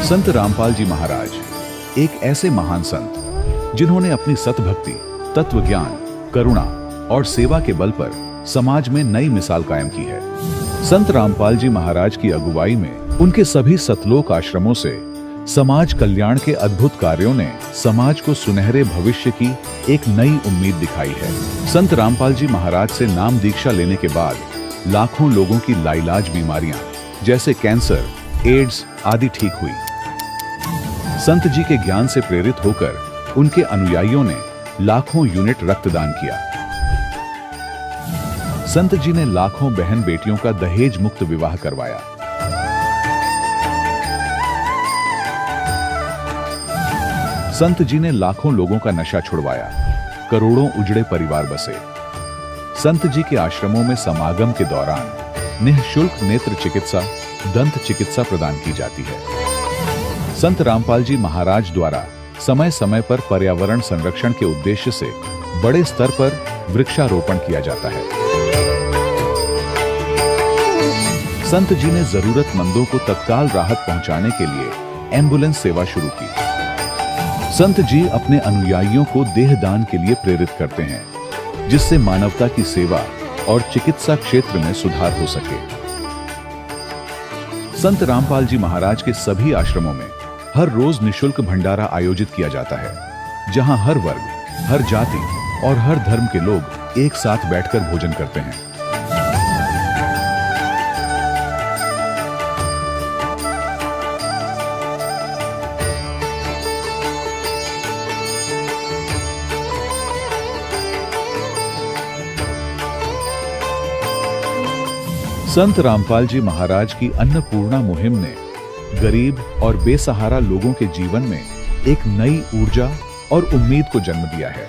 संत रामपाल जी महाराज एक ऐसे महान संत जिन्होंने अपनी सतभक्ति, तत्व ज्ञान, करुणा और सेवा के बल पर समाज में नई मिसाल कायम की है। संत रामपाल जी महाराज की अगुवाई में उनके सभी सतलोक आश्रमों से समाज कल्याण के अद्भुत कार्यों ने समाज को सुनहरे भविष्य की एक नई उम्मीद दिखाई है। संत रामपाल जी महाराज से नाम दीक्षा लेने के बाद लाखों लोगों की लाइलाज बीमारियां जैसे कैंसर, एड्स आदि ठीक हुई। संत जी के ज्ञान से प्रेरित होकर उनके अनुयायियों ने लाखों यूनिट रक्तदान किया। संत जी ने लाखों बहन बेटियों का दहेज मुक्त विवाह करवाया। संत जी ने लाखों लोगों का नशा छुड़वाया, करोड़ों उजड़े परिवार बसे। संत जी के आश्रमों में समागम के दौरान निःशुल्क नेत्र चिकित्सा, दंत चिकित्सा प्रदान की जाती है। संत रामपाल जी महाराज द्वारा समय समय पर पर्यावरण संरक्षण के उद्देश्य से बड़े स्तर पर वृक्षारोपण किया जाता है। संत जी ने जरूरतमंदों को तत्काल राहत पहुंचाने के लिए एम्बुलेंस सेवा शुरू की। संत जी अपने अनुयायियों को देहदान के लिए प्रेरित करते हैं, जिससे मानवता की सेवा और चिकित्सा क्षेत्र में सुधार हो सके। संत रामपाल जी महाराज के सभी आश्रमों में हर रोज निःशुल्क भंडारा आयोजित किया जाता है, जहां हर वर्ग, हर जाति और हर धर्म के लोग एक साथ बैठकर भोजन करते हैं। संत रामपाल जी महाराज की अन्नपूर्णा मुहिम ने गरीब और बेसहारा लोगों के जीवन में एक नई ऊर्जा और उम्मीद को जन्म दिया है।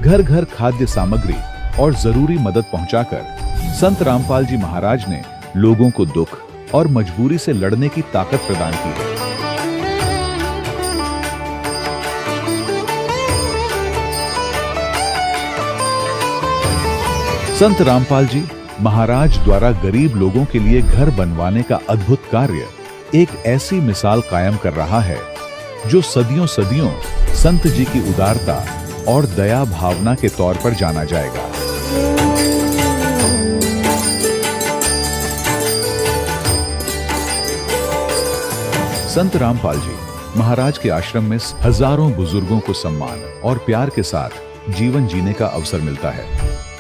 घर घर खाद्य सामग्री और जरूरी मदद पहुंचाकर संत रामपाल जी महाराज ने लोगों को दुख और मजबूरी से लड़ने की ताकत प्रदान की है। संत रामपाल जी महाराज द्वारा गरीब लोगों के लिए घर बनवाने का अद्भुत कार्य एक ऐसी मिसाल कायम कर रहा है जो सदियों सदियों संत जी की उदारता और दया भावना के तौर पर जाना जाएगा। संत रामपाल जी महाराज के आश्रम में हजारों बुजुर्गों को सम्मान और प्यार के साथ जीवन जीने का अवसर मिलता है।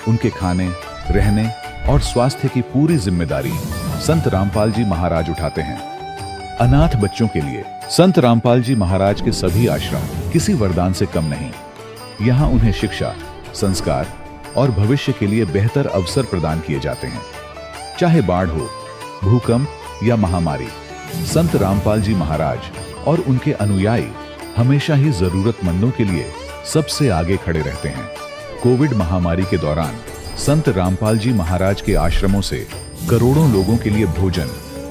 उनके खाने, रहने और स्वास्थ्य की पूरी जिम्मेदारी संत रामपाल जी महाराज उठाते हैं। अनाथ बच्चों के लिए संत रामपाल जी महाराज के सभी आश्रम किसी वरदान से कम नहीं। यहाँ उन्हें शिक्षा, संस्कार और भविष्य के लिए बेहतर अवसर प्रदान किए जाते हैं। चाहे बाढ़ हो, भूकंप या महामारी, संत रामपाल जी महाराज और उनके अनुयायी हमेशा ही जरूरतमंदों के लिए सबसे आगे खड़े रहते हैं। कोविड महामारी के दौरान संत रामपाल जी महाराज के आश्रमों से करोड़ों लोगों के लिए भोजन,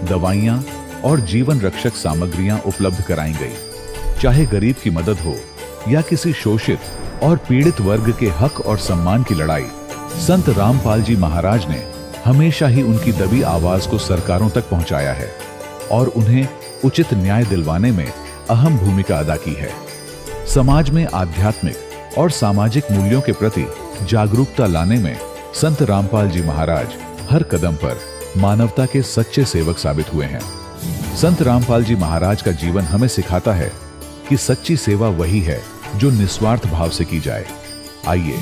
दवाइयां और जीवन रक्षक सामग्रियां उपलब्ध कराई गई। चाहे गरीब की मदद हो या किसी शोषित और पीड़ित वर्ग के हक और सम्मान की लड़ाई, संत रामपाल जी महाराज ने हमेशा ही उनकी दबी आवाज को सरकारों तक पहुंचाया है और उन्हें उचित न्याय दिलवाने में अहम भूमिका अदा की है। समाज में आध्यात्मिक और सामाजिक मूल्यों के प्रति जागरूकता लाने में संत रामपाल जी महाराज हर कदम पर मानवता के सच्चे सेवक साबित हुए हैं। संत रामपाल जी महाराज का जीवन हमें सिखाता है कि सच्ची सेवा वही है जो निस्वार्थ भाव से की जाए। आइए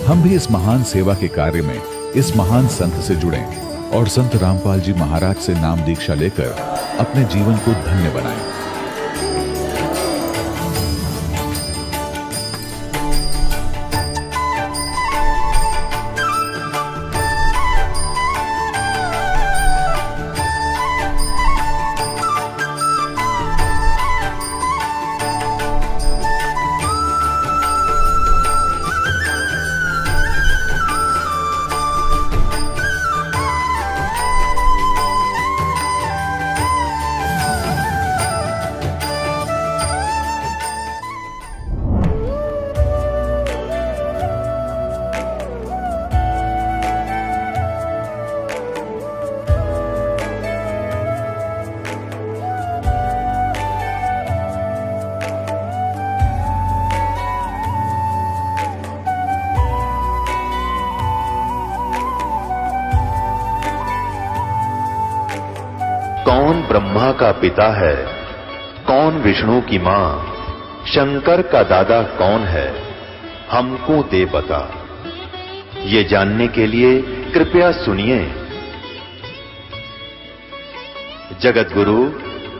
हम भी इस महान सेवा के कार्य में इस महान संत से जुड़ें और संत रामपाल जी महाराज से नाम दीक्षा लेकर अपने जीवन को धन्य बनाएं। ब्रह्मा का पिता है, कौन विष्णु की मां, शंकर का दादा कौन है, हमको दे बता। ये जानने के लिए कृपया सुनिए। जगत गुरु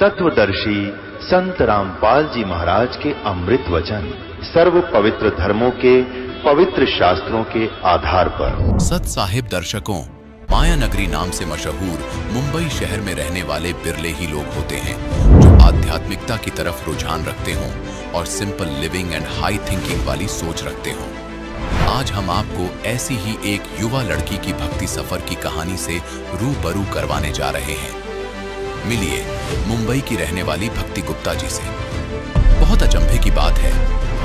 तत्वदर्शी संत रामपाल जी महाराज के अमृत वचन सर्व पवित्र धर्मों के पवित्र शास्त्रों के आधार पर। सत साहिब दर्शकों, माया नगरी नाम से मशहूर मुंबई शहर में रहने वाले बिरले ही लोग होते हैं जो आध्यात्मिकता की तरफ रुझान रखते हों और simple living and high thinking वाली सोच रखते हों। आज हम आपको ऐसी ही एक युवा लड़की की भक्ति सफर की कहानी से रूबरू करवाने जा रहे हैं। मिलिए मुंबई की रहने वाली भक्ति गुप्ता जी से। बहुत अचंभे की बात है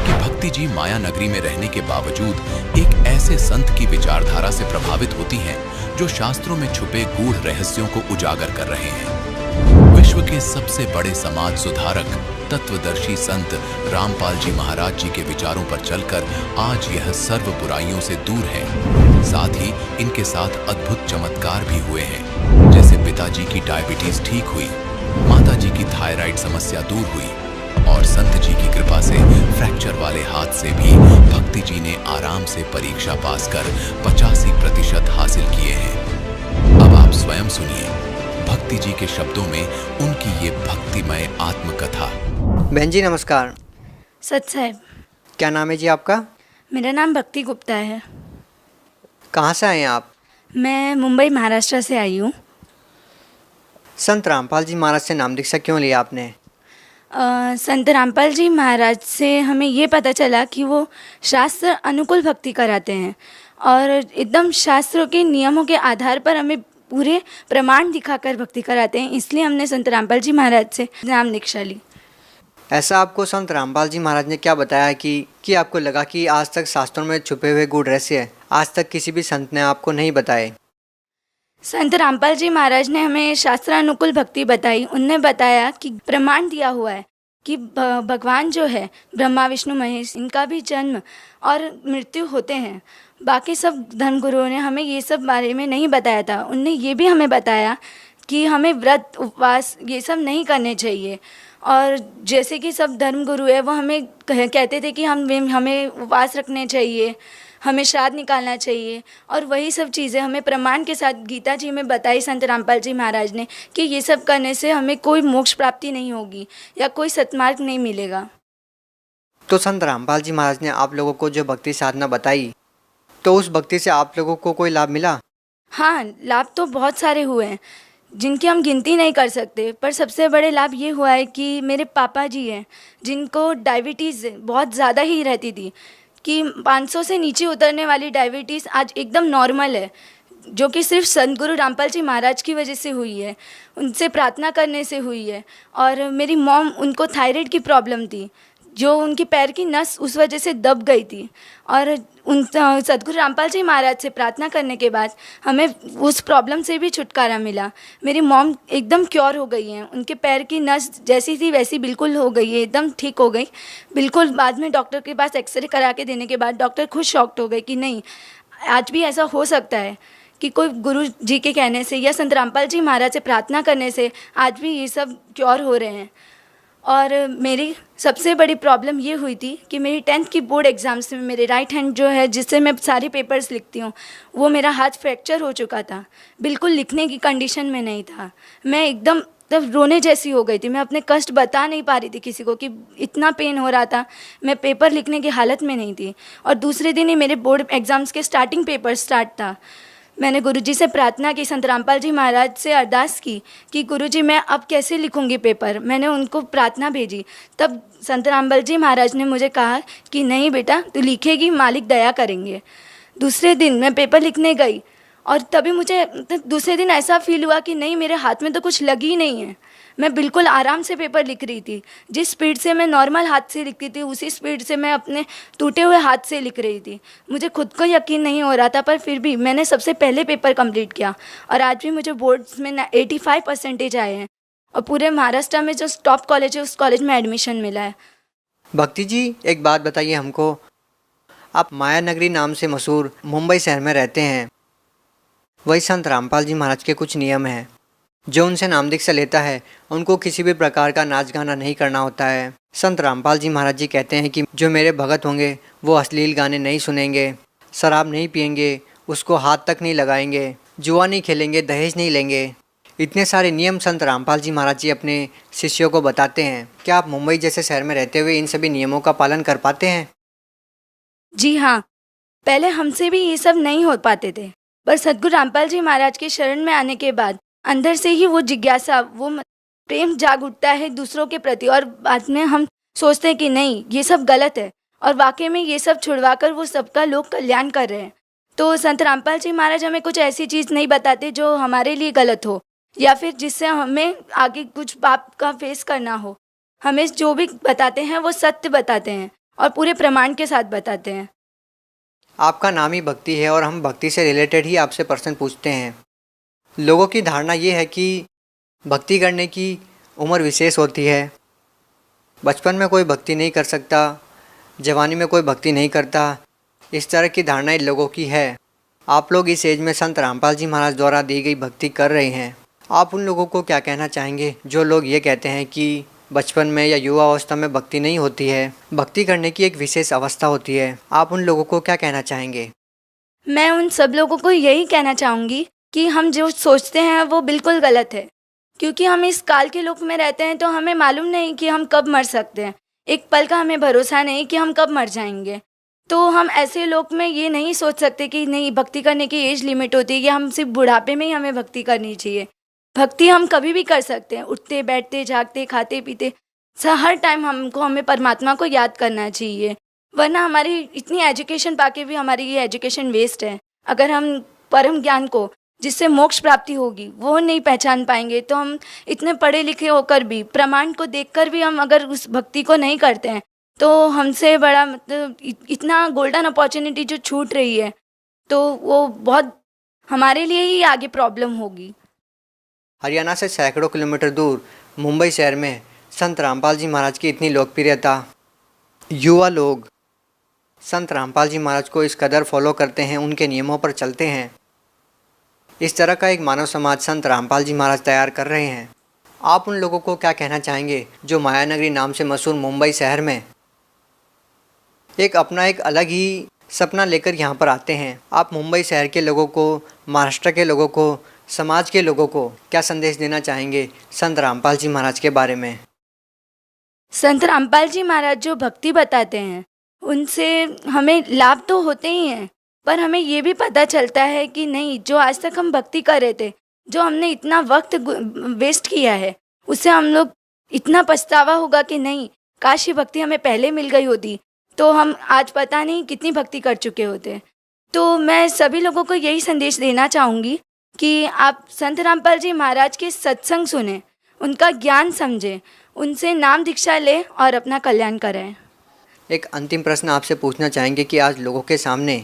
कि भक्ति जी माया नगरी में रहने के बावजूद एक ऐसे संत की विचारधारा से प्रभावित होती हैं जो शास्त्रों में छुपे गूढ़ रहस्यों को उजागर कर रहे हैं। विश्व के सबसे बड़े समाज सुधारक तत्वदर्शी संत रामपाल जी महाराज जी के विचारों पर चलकर आज यह सर्व बुराइयों से दूर है। साथ ही इनके साथ अद्भुत चमत्कार भी हुए हैं, जैसे पिताजी की डायबिटीज ठीक हुई, माताजी की थायराइड समस्या दूर हुई और संत जी की कृपा से फ्रैक्चर वाले हाथ से भी भक्ति जी ने आराम से परीक्षा पास कर 85% हासिल किए हैं। अब आप स्वयं सुनिए भक्ति जी के शब्दों में उनकी ये भक्तिमय आत्मकथा। बहन जी नमस्कार। सत साहिब। क्या नाम है जी आपका? मेरा नाम भक्ति गुप्ता है। कहाँ से आए हैं आप? मैं मुंबई महाराष्ट्र से आई हूँ। संत रामपाल जी महाराज से नाम दीक्षा क्यों लिया आपने? संत रामपाल जी महाराज से हमें ये पता चला कि वो शास्त्र अनुकूल भक्ति कराते हैं और एकदम शास्त्रों के नियमों के आधार पर हमें पूरे प्रमाण दिखाकर भक्ति कराते हैं, इसलिए हमने संत रामपाल जी महाराज से नाम दीक्षा ली। ऐसा आपको संत रामपाल जी महाराज ने क्या बताया कि आपको लगा कि आज तक शास्त्रों में छुपे हुए गूढ़ रहस्य आज तक किसी भी संत ने आपको नहीं बताए? संत रामपाल जी महाराज ने हमें शास्त्रानुकूल भक्ति बताई। उनने बताया कि प्रमाण दिया हुआ है कि भगवान जो है ब्रह्मा विष्णु महेश, इनका भी जन्म और मृत्यु होते हैं। बाकी सब धर्मगुरुओं ने हमें ये सब बारे में नहीं बताया था। उनने ये भी हमें बताया कि हमें व्रत उपवास ये सब नहीं करने चाहिए। और जैसे कि सब धर्मगुरु है वो हमें कहते थे कि हमें उपवास रखने चाहिए, हमें श्राद्ध निकालना चाहिए, और वही सब चीज़ें हमें प्रमाण के साथ गीता जी में बताई संत रामपाल जी महाराज ने कि ये सब करने से हमें कोई मोक्ष प्राप्ति नहीं होगी या कोई सत्मार्ग नहीं मिलेगा। तो संत रामपाल जी महाराज ने आप लोगों को जो भक्ति साधना बताई, तो उस भक्ति से आप लोगों को कोई लाभ मिला? हाँ, लाभ तो बहुत सारे हुए हैं जिनकी हम गिनती नहीं कर सकते, पर सबसे बड़े लाभ ये हुआ है कि मेरे पापा जी हैं जिनको डायबिटीज़ बहुत ज़्यादा ही रहती थी, कि 500 से नीचे उतरने वाली डायबिटीज़ आज एकदम नॉर्मल है, जो कि सिर्फ संत गुरु रामपाल जी महाराज की वजह से हुई है, उनसे प्रार्थना करने से हुई है। और मेरी मॉम, उनको थायराइड की प्रॉब्लम थी जो उनकी पैर की नस उस वजह से दब गई थी, और उन सतगुरु रामपाल जी महाराज से प्रार्थना करने के बाद हमें उस प्रॉब्लम से भी छुटकारा मिला। मेरी मॉम एकदम क्योर हो गई हैं, उनके पैर की नस जैसी थी वैसी बिल्कुल हो गई है, एकदम ठीक हो गई बिल्कुल। बाद में डॉक्टर के पास एक्सरे करा के देने के बाद डॉक्टर खुद शॉक्ड हो गए कि नहीं, आज भी ऐसा हो सकता है कि कोई गुरु जी के कहने से या संत रामपाल जी महाराज से प्रार्थना करने से आज भी ये सब क्योर हो रहे हैं। और मेरी सबसे बड़ी प्रॉब्लम ये हुई थी कि मेरी 10th की बोर्ड एग्ज़ाम्स में मेरे राइट हैंड जो है जिससे मैं सारे पेपर्स लिखती हूँ, वो मेरा हाथ फ्रैक्चर हो चुका था, बिल्कुल लिखने की कंडीशन में नहीं था। मैं एकदम तब रोने जैसी हो गई थी, मैं अपने कष्ट बता नहीं पा रही थी किसी को कि इतना पेन हो रहा था, मैं पेपर लिखने की हालत में नहीं थी। और दूसरे दिन ही मेरे बोर्ड एग्ज़ाम्स के स्टार्टिंग पेपर स्टार्ट था। मैंने गुरुजी से प्रार्थना की, संत रामपाल जी महाराज से अरदास की कि गुरुजी मैं अब कैसे लिखूंगी पेपर। मैंने उनको प्रार्थना भेजी, तब संत रामपाल जी महाराज ने मुझे कहा कि नहीं बेटा, तू लिखेगी, मालिक दया करेंगे। दूसरे दिन मैं पेपर लिखने गई और तभी मुझे दूसरे दिन ऐसा फील हुआ कि नहीं, मेरे हाथ में तो कुछ लगी ही नहीं है। मैं बिल्कुल आराम से पेपर लिख रही थी, जिस स्पीड से मैं नॉर्मल हाथ से लिखती थी उसी स्पीड से मैं अपने टूटे हुए हाथ से लिख रही थी। मुझे खुद को यकीन नहीं हो रहा था, पर फिर भी मैंने सबसे पहले पेपर कंप्लीट किया और आज भी मुझे बोर्ड्स में 85% आए हैं और पूरे महाराष्ट्र में जो टॉप कॉलेज है उस कॉलेज में एडमिशन मिला है। भक्ति जी, एक बात बताइए हमको, आप माया नगरी नाम से मशहूर मुंबई शहर में रहते हैं, वही संत रामपाल जी महाराज के कुछ नियम हैं, जो उनसे नाम दीक्षा लेता है उनको किसी भी प्रकार का नाच गाना नहीं करना होता है। संत रामपाल जी महाराज जी कहते हैं कि जो मेरे भगत होंगे वो अश्लील गाने नहीं सुनेंगे, शराब नहीं पिएंगे, उसको हाथ तक नहीं लगाएंगे, जुआ नहीं खेलेंगे, दहेज नहीं लेंगे। इतने सारे नियम संत रामपाल जी महाराज जी अपने शिष्यों को बताते हैं। क्या आप मुंबई जैसे शहर में रहते हुए इन सभी नियमों का पालन कर पाते हैं? जी हाँ, पहले हमसे भी ये सब नहीं हो पाते थे, पर सद्गुरु रामपाल जी महाराज के शरण में आने के बाद अंदर से ही वो जिज्ञासा, वो प्रेम जाग उठता है दूसरों के प्रति, और बाद में हम सोचते हैं कि नहीं, ये सब गलत है, और वाकई में ये सब छुड़वाकर वो सबका लोक कल्याण कर रहे हैं। तो संत रामपाल जी महाराज हमें कुछ ऐसी चीज़ नहीं बताते जो हमारे लिए गलत हो, या फिर जिससे हमें आगे कुछ पाप का फेस करना हो। हमें जो भी बताते हैं वो सत्य बताते हैं और पूरे प्रमाण के साथ बताते हैं। आपका नाम ही भक्ति है और हम भक्ति से रिलेटेड ही आपसे प्रश्न पूछते हैं। लोगों की धारणा ये है कि भक्ति करने की उम्र विशेष होती है, बचपन में कोई भक्ति नहीं कर सकता, जवानी में कोई भक्ति नहीं करता, इस तरह की धारणाएं लोगों की है। आप लोग इस एज में संत रामपाल जी महाराज द्वारा दी गई भक्ति कर रहे हैं। आप उन लोगों को क्या कहना चाहेंगे जो लोग ये कहते हैं कि बचपन में या युवा अवस्था में भक्ति नहीं होती है, भक्ति करने की एक विशेष अवस्था होती है? आप उन लोगों को क्या कहना चाहेंगे? मैं उन सब लोगों को यही कहना चाहूँगी कि हम जो सोचते हैं वो बिल्कुल गलत है, क्योंकि हम इस काल के लोक में रहते हैं तो हमें मालूम नहीं कि हम कब मर सकते हैं। एक पल का हमें भरोसा नहीं कि हम कब मर जाएंगे। तो हम ऐसे लोक में ये नहीं सोच सकते कि नहीं, भक्ति करने की एज लिमिट होती है कि हम सिर्फ बुढ़ापे में ही हमें भक्ति करनी चाहिए। भक्ति हम कभी भी कर सकते हैं, उठते बैठते जागते खाते पीते, हर टाइम हमें परमात्मा को याद करना चाहिए। वरना हमारी इतनी एजुकेशन पाके भी हमारी ये एजुकेशन वेस्ट है। अगर हम परम ज्ञान को, जिससे मोक्ष प्राप्ति होगी, वो नहीं पहचान पाएंगे तो हम इतने पढ़े लिखे होकर भी, प्रमाण को देखकर भी हम अगर उस भक्ति को नहीं करते हैं तो हमसे बड़ा मतलब इतना गोल्डन अपॉर्चुनिटी जो छूट रही है, तो वो बहुत हमारे लिए ही आगे प्रॉब्लम होगी। हरियाणा से सैकड़ों किलोमीटर दूर मुंबई शहर में संत रामपाल जी महाराज की इतनी लोकप्रियता, युवा लोग संत रामपाल जी महाराज को इस कदर फॉलो करते हैं, उनके नियमों पर चलते हैं। इस तरह का एक मानव समाज संत रामपाल जी महाराज तैयार कर रहे हैं। आप उन लोगों को क्या कहना चाहेंगे जो मायानगरी नाम से मशहूर मुंबई शहर में एक अलग ही सपना लेकर यहाँ पर आते हैं? आप मुंबई शहर के लोगों को, महाराष्ट्र के लोगों को, समाज के लोगों को क्या संदेश देना चाहेंगे संत रामपाल जी महाराज के बारे में? संत रामपाल जी महाराज जो भक्ति बताते हैं उनसे हमें लाभ तो होते ही हैं, पर हमें ये भी पता चलता है कि नहीं, जो आज तक हम भक्ति कर रहे थे, जो हमने इतना वक्त वेस्ट किया है, उससे हम लोग इतना पछतावा होगा कि नहीं, काश ये भक्ति हमें पहले मिल गई होती तो हम आज पता नहीं कितनी भक्ति कर चुके होते। तो मैं सभी लोगों को यही संदेश देना चाहूँगी कि आप संत रामपाल जी महाराज के सत्संग सुने, उनका ज्ञान समझें, उनसे नाम दीक्षा लें और अपना कल्याण करें। एक अंतिम प्रश्न आपसे पूछना चाहेंगे कि आज लोगों के सामने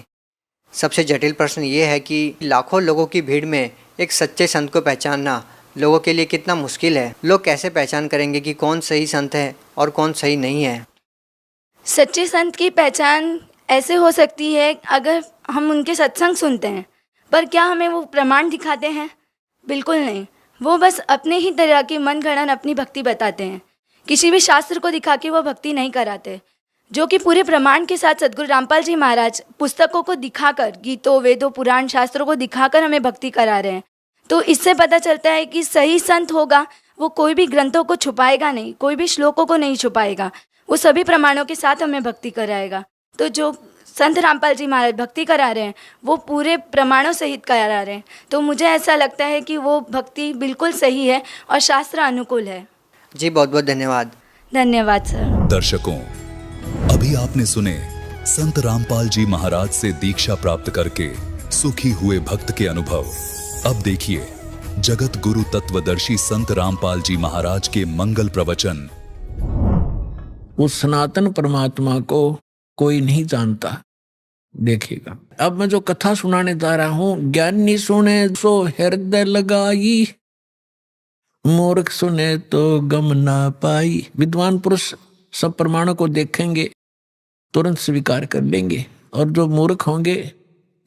सबसे जटिल प्रश्न ये है कि लाखों लोगों की भीड़ में एक सच्चे संत को पहचानना लोगों के लिए कितना मुश्किल है। लोग कैसे पहचान करेंगे कि कौन सही संत है और कौन सही नहीं है? सच्चे संत की पहचान ऐसे हो सकती है अगर हम उनके सत्संग सुनते हैं, पर क्या हमें वो प्रमाण दिखाते हैं? बिल्कुल नहीं। वो बस अपने ही तरह की मन गढ़ंत अपनी भक्ति बताते हैं, किसी भी शास्त्र को दिखा के वो भक्ति नहीं कराते, जो कि पूरे प्रमाण के साथ सद्गुरु रामपाल जी महाराज पुस्तकों को दिखाकर, गीतों वेदों पुराण शास्त्रों को दिखाकर हमें भक्ति करा रहे हैं। तो इससे पता चलता है कि सही संत होगा वो कोई भी ग्रंथों को छुपाएगा नहीं, कोई भी श्लोकों को नहीं छुपाएगा, वो सभी प्रमाणों के साथ हमें भक्ति कराएगा। तो जो संत रामपाल जी महाराज भक्ति करा रहे हैं वो पूरे प्रमाणों सहित करा रहे हैं। तो मुझे ऐसा लगता है कि वो भक्ति बिल्कुल सही है और शास्त्र अनुकूल है। जी बहुत बहुत धन्यवाद। धन्यवाद सर। दर्शकों, अभी आपने सुने संत रामपाल जी महाराज से दीक्षा प्राप्त करके सुखी हुए भक्त के अनुभव। अब देखिए जगत गुरु तत्वदर्शी संत रामपाल जी महाराज के मंगल प्रवचन। उस सनातन परमात्मा को कोई नहीं जानता। देखिएगा, अब मैं जो कथा सुनाने जा रहा हूं, ज्ञानी सुने सो हृदय लगाई, मूर्ख सुने तो गम ना पाई। विद्वान पुरुष सब प्रमाणों को देखेंगे, तुरंत स्वीकार कर लेंगे, और जो मूर्ख होंगे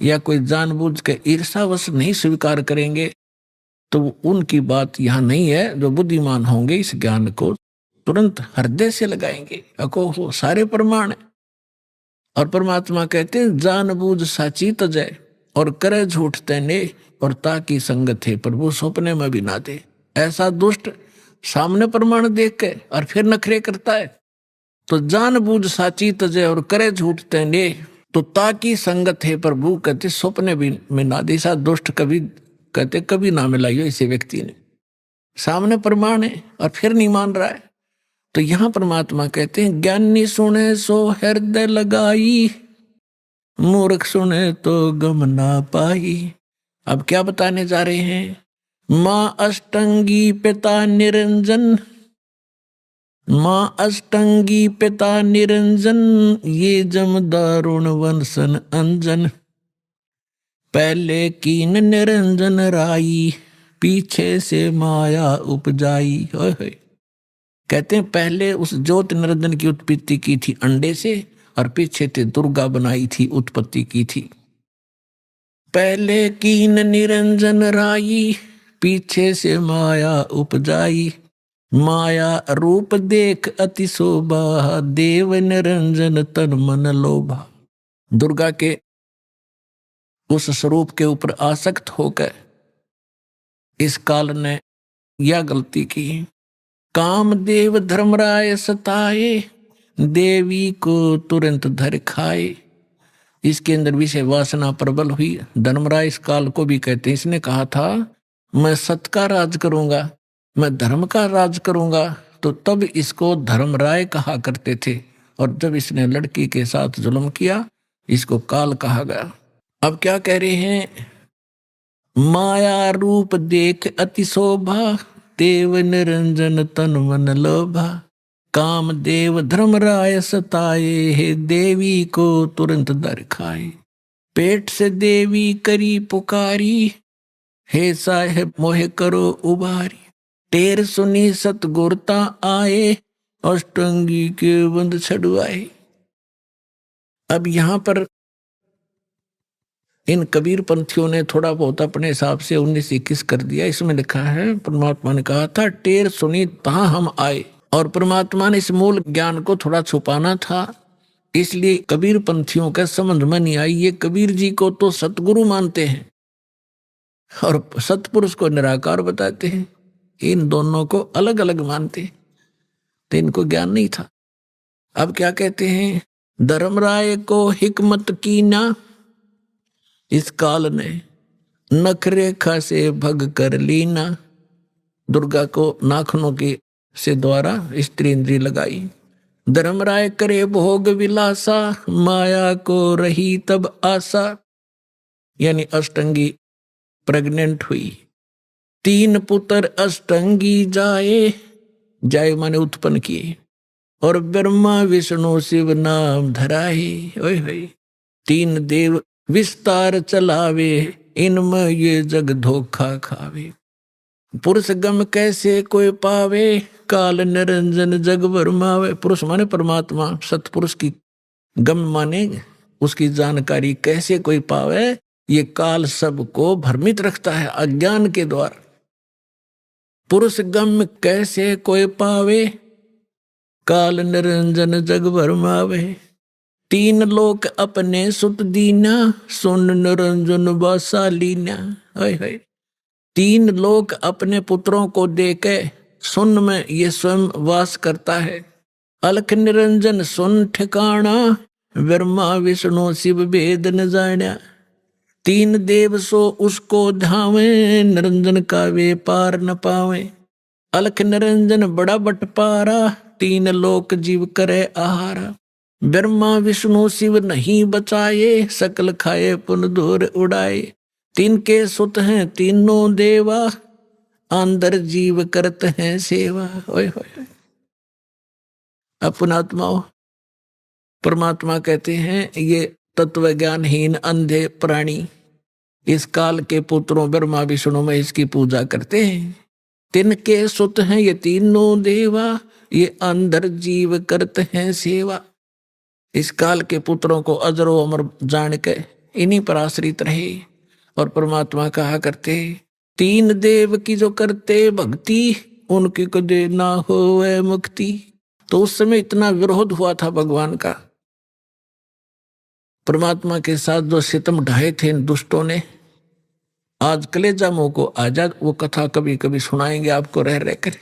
या कोई जानबूझ के ईर्ष्यावश नहीं स्वीकार करेंगे तो उनकी बात यहाँ नहीं है। जो बुद्धिमान होंगे इस ज्ञान को तुरंत हृदय से लगाएंगे। अको हो सारे प्रमाण है। और परमात्मा कहते हैं जानबूझ साची तजय और करे झूठ तैने और ताकि संगत है प्रभु सपने में भी ना दे। ऐसा दुष्ट सामने प्रमाण देख के और फिर नखरे करता है। तो जानबूझ साची तजय और करे झूठ तैने तो ताकि संगत है प्रभु कहते सपने भी में ना दे। ऐसा दुष्ट कभी कहते कभी ना मिलाइयो इसे व्यक्ति ने। सामने प्रमाण है और फिर नहीं मान रहा है। तो यहां परमात्मा कहते हैं ज्ञानी सुने सो हृदय लगाई, मूर्ख सुने तो गम ना पाई। अब क्या बताने जा रहे हैं? माँ अष्टंगी पिता निरंजन, माँ अष्टंगी पिता निरंजन, ये जम दारुण वंशन अंजन। पहले कीन निरंजन राई, पीछे से माया उपजाई। कहते हैं पहले उस ज्योत निरंजन की उत्पत्ति की थी अंडे से और पीछे से दुर्गा बनाई थी, उत्पत्ति की थी। पहले कीन निरंजन राई, पीछे से माया उपजाई। माया रूप देख अति शोभा, देव निरंजन तन मन लोभा। दुर्गा के उस स्वरूप के ऊपर आसक्त होकर इस काल ने यह गलती की। कामदेव धर्मराय सताए, देवी को तुरंत धर खाए। इसके अंदर विषय वासना प्रबल हुई। धर्मराय इस काल को भी कहते हैं। इसने कहा था मैं सत का राज करूंगा, मैं धर्म का राज करूंगा, तो तब इसको धर्मराय कहा करते थे। और जब इसने लड़की के साथ जुल्म किया इसको काल कहा गया। अब क्या कह रहे हैं? माया रूप देख अति शोभा, देव निरंजन तन मन लोभा। काम देव धर्मराय सताए, हे देवी को तुरंत दर खाए। पेट से देवी करी पुकारी, हे साहेब मोहे करो उबारी। टेर सुनी सतगुरता आए, अष्टंगी के बंद छड़वाए। अब यहां पर इन कबीर पंथियों ने थोड़ा बहुत अपने हिसाब से 19-21 कर दिया। इसमें लिखा है परमात्मा ने कहा था टेर सुनी तहां हम आए। और परमात्मा ने इस मूल ज्ञान को थोड़ा छुपाना था, इसलिए कबीर पंथियों का समझ में नहीं आई। ये कबीर जी को तो सतगुरु मानते हैं और सतपुरुष को निराकार बताते हैं। इन दोनों को अलग अलग मानते हैं, तो इनको ज्ञान नहीं था। अब क्या कहते हैं? धर्मराय को हिकमत की ना, इस काल ने नखरेखा से भग कर लीना। दुर्गा को नाखनों के से द्वारा स्त्री इंद्री लगाई। धर्मराय करे भोग विलासा, माया को रही तब आशा। यानी अष्टंगी प्रेग्नेंट हुई। 3 पुत्र अष्टंगी जाए, जाए माने उत्पन्न किए। और ब्रह्मा विष्णु शिव नाम धराए। ओए होए 3 देव विस्तार चलावे, इनमें ये जग धोखा खावे। पुरुष गम कैसे कोई पावे, काल निरंजन जग भरमावे। पुरुष माने परमात्मा, सतपुरुष की गम माने उसकी जानकारी कैसे कोई पावे। ये काल सबको भ्रमित रखता है अज्ञान के द्वारा। पुरुष गम कैसे कोई पावे, काल निरंजन जग भरमावे। 3 लोक अपने सुत दीना, सुन निरंजन बासा लीना। 3 लोक अपने पुत्रों को देके सुन में ये स्वयं वास करता है। अलख निरंजन सुन ठिकाना, ब्रह्मा विष्णु शिव भेद न जाना। 3 देव सो उसको धावे, निरंजन का वे पार न पावे। अलख निरंजन बड़ा बटपारा, 3 लोक जीव करे आहारा। ब्रह्मा विष्णु शिव नहीं बचाए, सकल खाए पुन धूर उड़ाए। 3 के सुत हैं तीनों देवा, अंदर जीव करते हैं सेवा। ओए होए अपनात्माओं, परमात्मा कहते हैं ये तत्व ज्ञानहीन अंधे प्राणी इस काल के पुत्रों ब्रह्मा विष्णु में इसकी पूजा करते हैं। 3 के सुत हैं ये तीनों देवा, ये अंदर जीव करते हैं सेवा। इस काल के पुत्रों को अजरो अमर जान के इन्हीं पर आश्रित रहे। और परमात्मा कहा करते तीन देव की जो करते भक्ति उनकी कदे ना होवे मुक्ति। तो उस समय इतना विरोध हुआ था भगवान का, परमात्मा के साथ जो सितम ढाए थे इन दुष्टों ने। आज कलेजा मुंह को आजाद, वो कथा कभी कभी सुनाएंगे आपको रह रह कर।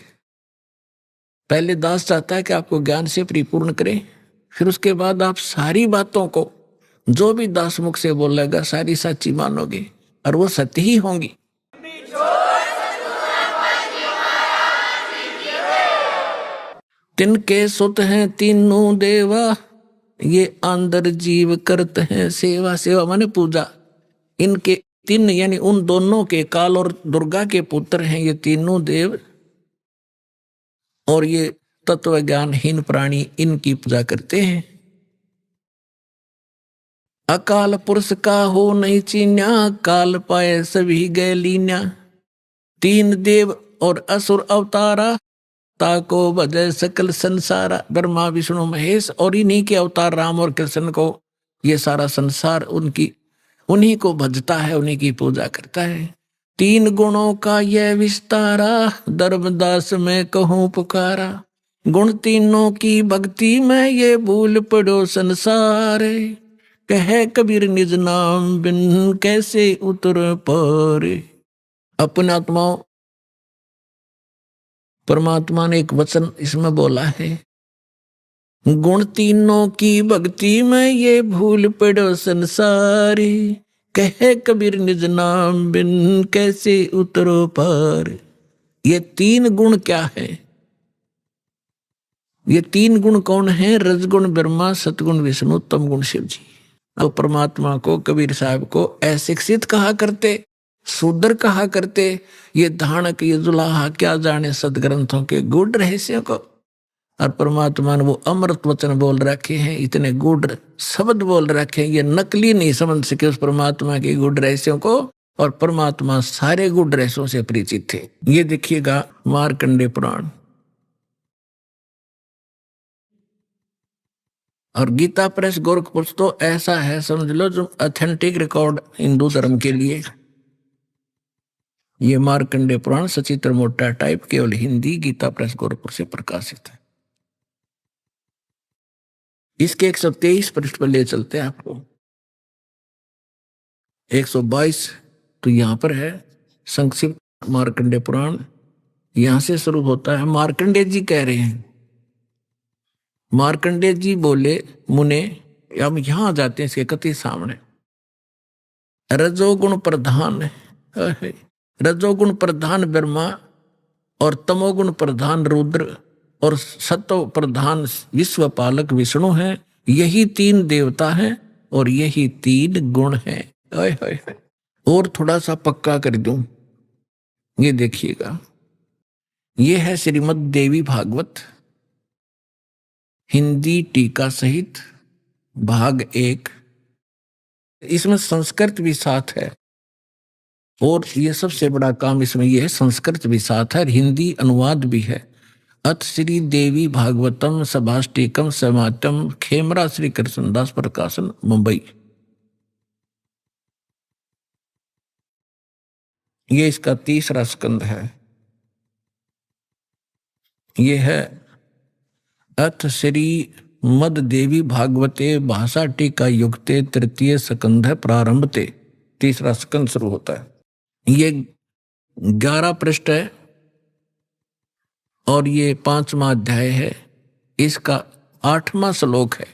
पहले दास चाहता है कि आपको ज्ञान से परिपूर्ण करें, फिर उसके बाद आप सारी बातों को जो भी दास मुख से बोलेगा सारी सच्ची मानोगे और वो सत्य ही होंगी। तिनके सुत हैं तीनों देवा, ये अंदर जीव करते हैं सेवा। सेवा माने पूजा। इनके तीन यानी उन दोनों के, काल और दुर्गा के पुत्र हैं ये तीनों देव, और ये तत्व ज्ञानहीन प्राणी इनकी पूजा करते हैं। अकाल पुरुष का हो नहीं चीन्या, काल पाए सभी गए लीन्या। तीन देव और असुर अवतारा, ताको भजय सकल संसारा। ब्रह्मा विष्णु महेश और इन्हीं के अवतार राम और कृष्ण को ये सारा संसार उन्हीं को भजता है, उन्हीं की पूजा करता है। तीन गुणों का यह विस्तारा, धर्मदास में कहूँ पुकारा। गुण तीनों की भक्ति में ये भूल पड़ो संसार। कहे कबीर निज नाम बिन कैसे उतर पारे। अपने आत्माओं, परमात्मा ने एक वचन इसमें बोला है, गुण तीनों की भक्ति में ये भूल पड़ो संसारी। कहे कबीर निज नाम बिन कैसे उतरो पार। ये तीन गुण क्या है? ये तीन गुण कौन है? रजगुण ब्रह्मा, सतगुण विष्णु, तम गुण शिव जी। तो परमात्मा को, कबीर साहब को अशिक्षित कहा करते, शूद्र कहा करते। ये धानक, ये जुलाहा क्या जाने सदग्रंथों के गूढ़ रहस्यों को। और परमात्मा ने वो अमृत वचन बोल रखे हैं, इतने गूढ़ शब्द बोल रखे हैं, ये नकली नहीं समझ सके उस परमात्मा के गूढ़ रहस्यों को। और परमात्मा सारे गूढ़ रहस्यों से परिचित थे। ये देखिएगा मार्कंडेय पुराण और गीता प्रेस गोरखपुर तो ऐसा है समझ लो जो ऑथेंटिक रिकॉर्ड हिंदू धर्म के लिए। ये मार्कंडेय पुराण सचित्र मोटा टाइप, केवल हिंदी, गीता प्रेस गोरखपुर से प्रकाशित है। इसके 123 पृष्ठ पर ले चलते हैं आपको। 122 तो यहां पर है संक्षिप्त मार्कंडेय पुराण, यहां से शुरू होता है। मार्कंडेय जी कह रहे हैं, मार्कंडेय जी बोले, मुने, हम यहां आ जाते हैं इसके कति सामने। रजोगुण प्रधान है, रजोगुण प्रधान ब्रह्मा और तमोगुण प्रधान रुद्र और सत्व प्रधान विश्व पालक विष्णु है। यही तीन देवता हैं और यही तीन गुण हैं। और थोड़ा सा पक्का कर दूं, ये देखिएगा, ये है श्रीमद् देवी भागवत हिंदी टीका सहित भाग 1। इसमें संस्कृत भी साथ है और ये सबसे बड़ा काम इसमें यह है, संस्कृत भी साथ है और हिंदी अनुवाद भी है। अथ श्री देवी भागवतम सभाष्टिकम समातम, खेमरा श्री कृष्णदास प्रकाशन, मुंबई। ये इसका 3रा स्कंद है। ये है अथ श्री मद देवी भागवते भाषा टीका युक्ते 3 स्कंध प्रारंभते। 3रा स्कंद शुरू होता है। ये 11 पृष्ठ है और ये 5वां अध्याय है। इसका 8वां श्लोक है।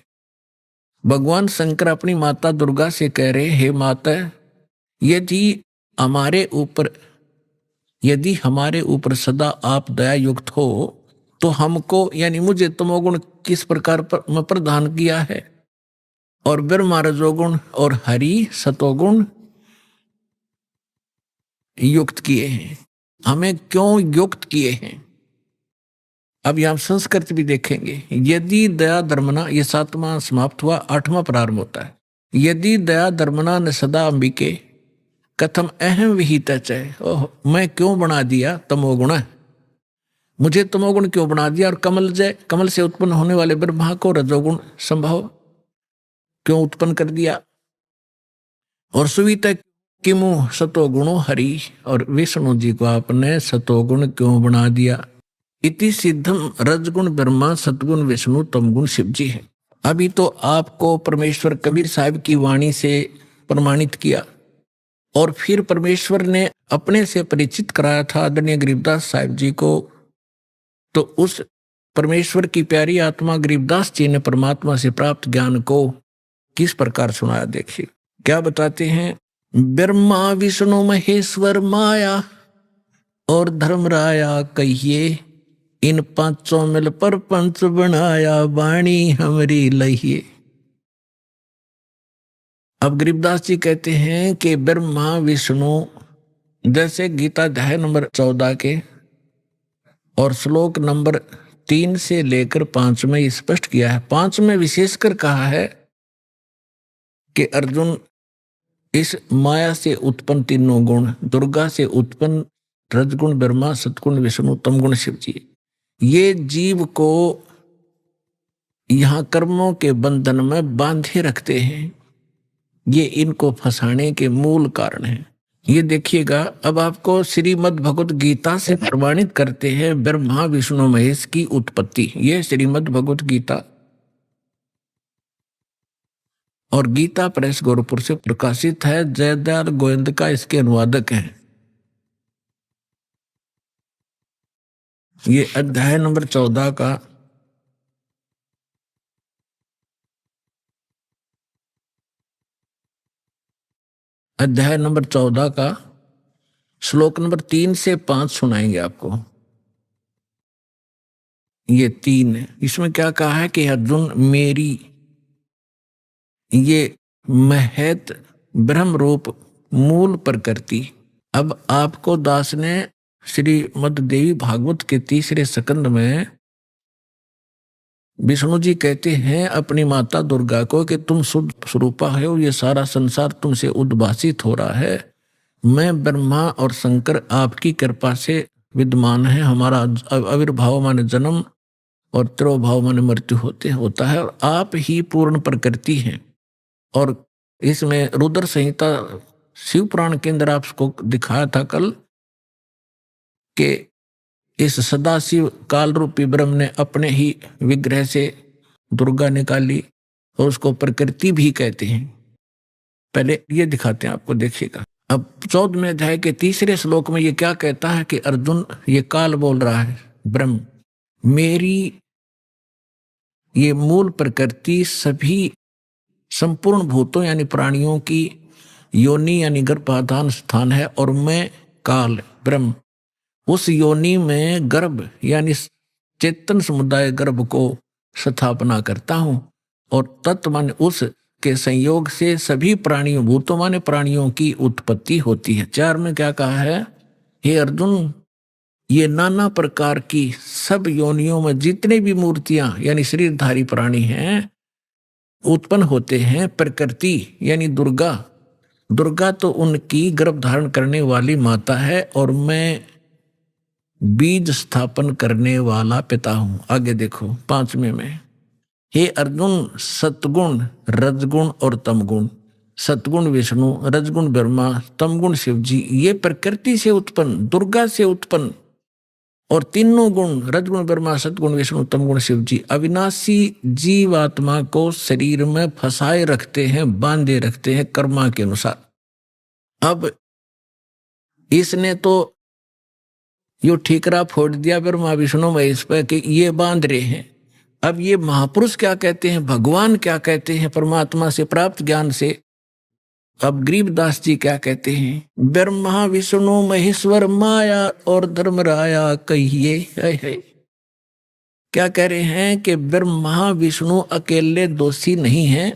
भगवान शंकर अपनी माता दुर्गा से कह रहे, हे माता, यदि हमारे ऊपर सदा आप दया युक्त हो तो हमको यानी मुझे तमोगुण किस प्रकार में प्रदान किया है और ब्रह्मा रजोगुण और हरि सतोगुण युक्त किए हैं, हमें क्यों युक्त किए हैं। अब यहां संस्कृत भी देखेंगे। यदि दया धर्मना, ये 7वां समाप्त हुआ, 8वां प्रारंभ होता है। यदि दया धर्मना न सदा अंबिके कथम अहम विहित चय। ओह, मैं क्यों बना दिया तमोगुण, मुझे तमोगुण क्यों बना दिया। और कमल से उत्पन्न होने वाले ब्रह्मा को रजोगुण संभव क्यों उत्पन्न कर दिया। और सुविता किमु सतोगुणो हरि, और विष्णु जी को आपने सतोगुण क्यों बना दिया। इति सिद्धम रजगुण ब्रह्मा सतगुण विष्णु तमगुण शिव जी है। अभी तो आपको परमेश्वर कबीर साहब की वाणी से प्रमाणित किया, और फिर परमेश्वर ने अपने से परिचित कराया था आदरणीय गरीबदास साहिब जी को। तो उस परमेश्वर की प्यारी आत्मा गरीबदास जी ने परमात्मा से प्राप्त ज्ञान को किस प्रकार सुनाया, देखिए क्या बताते हैं। ब्रह्मा विष्णु महेश्वर माया और धर्मराया कहिए, इन पांचों मिल पर पंच बनाया वाणी हमरी लहिए। अब गरीबदास जी कहते हैं कि ब्रह्मा विष्णु, जैसे गीता अध्याय नंबर 14 के और श्लोक नंबर 3 से लेकर 5 में स्पष्ट किया है। 5 में विशेषकर कहा है कि अर्जुन, इस माया से उत्पन्न तीनों गुण, दुर्गा से उत्पन्न रजगुण ब्रह्मा सतगुण विष्णु तमगुण शिव जी, ये जीव को यहां कर्मों के बंधन में बांधे रखते हैं। ये इनको फंसाने के मूल कारण हैं। ये देखिएगा, अब आपको श्रीमद् भगवत गीता से प्रमाणित करते हैं ब्रह्मा विष्णु महेश की उत्पत्ति। ये श्रीमद् भगवत गीता और गीता प्रेस गोरखपुर से प्रकाशित है। जयदयाल गोविंद का इसके अनुवादक हैं। ये अध्याय नंबर 14 का श्लोक नंबर 3 से 5 सुनाएंगे आपको। ये 3 है। इसमें क्या कहा है कि अर्जुन, मेरी ये महत ब्रह्म रूप मूल प्रकृति। अब आपको दास ने श्रीमद् देवी भागवत के 3रे स्कंद में विष्णु जी कहते हैं अपनी माता दुर्गा को कि तुम शुद्ध स्वरूपा हो, ये सारा संसार तुमसे उद्भासित हो रहा है। मैं ब्रह्मा और शंकर आपकी कृपा से विद्यमान है। हमारा आविर्भाव माने जन्म और तिरोभाव माने मृत्यु होता है, और आप ही पूर्ण प्रकृति हैं। और इसमें रुद्र संहिता शिव पुराण के अंदर आपको दिखाया था कल कि इस सदाशिव काल रूपी ब्रह्म ने अपने ही विग्रह से दुर्गा निकाली, और उसको प्रकृति भी कहते हैं। पहले ये दिखाते हैं आपको, देखिएगा। अब 14वें अध्याय के 3रे श्लोक में ये क्या कहता है कि अर्जुन, ये काल बोल रहा है ब्रह्म, मेरी ये मूल प्रकृति सभी संपूर्ण भूतों यानी प्राणियों की योनि यानी गर्भाधान स्थान है, और मैं काल ब्रह्म उस योनि में गर्भ यानी चेतन समुदाय गर्भ को स्थापना करता हूं, और तत्व माने उस के संयोग से सभी प्राणियों, भूतों माने प्राणियों की उत्पत्ति होती है। 4 में क्या कहा है, हे अर्जुन, ये नाना प्रकार की सब योनियों में जितने भी मूर्तियां यानी शरीरधारी प्राणी हैं उत्पन्न होते हैं। प्रकृति यानी दुर्गा तो उनकी गर्भ धारण करने वाली माता है, और मैं बीज स्थापन करने वाला पिता हूं। आगे देखो 5वें में, हे अर्जुन, सतगुण रजगुण और तमगुण, सतगुण विष्णु, रजगुण ब्रह्मा, तमगुण शिव जी, ये प्रकृति से उत्पन्न, दुर्गा से उत्पन्न, और तीनों गुण रजगुण ब्रह्मा सतगुण विष्णु तमगुण शिव जी अविनाशी जीवात्मा को शरीर में फंसाए रखते हैं, बांधे रखते हैं कर्मा के अनुसार। अब इसने तो यो ठीकरा फोड़ दिया ब्रह्मा विष्णु महेश पे कि ये बांध रहे हैं। अब ये महापुरुष क्या कहते हैं, भगवान क्या कहते हैं परमात्मा से प्राप्त ज्ञान से। अब गरीबदास जी क्या कहते हैं, ब्रह्मा विष्णु महेश्वर माया और धर्मराया कहिए। है क्या कह रहे हैं कि ब्रह्मा विष्णु अकेले दोषी नहीं हैं,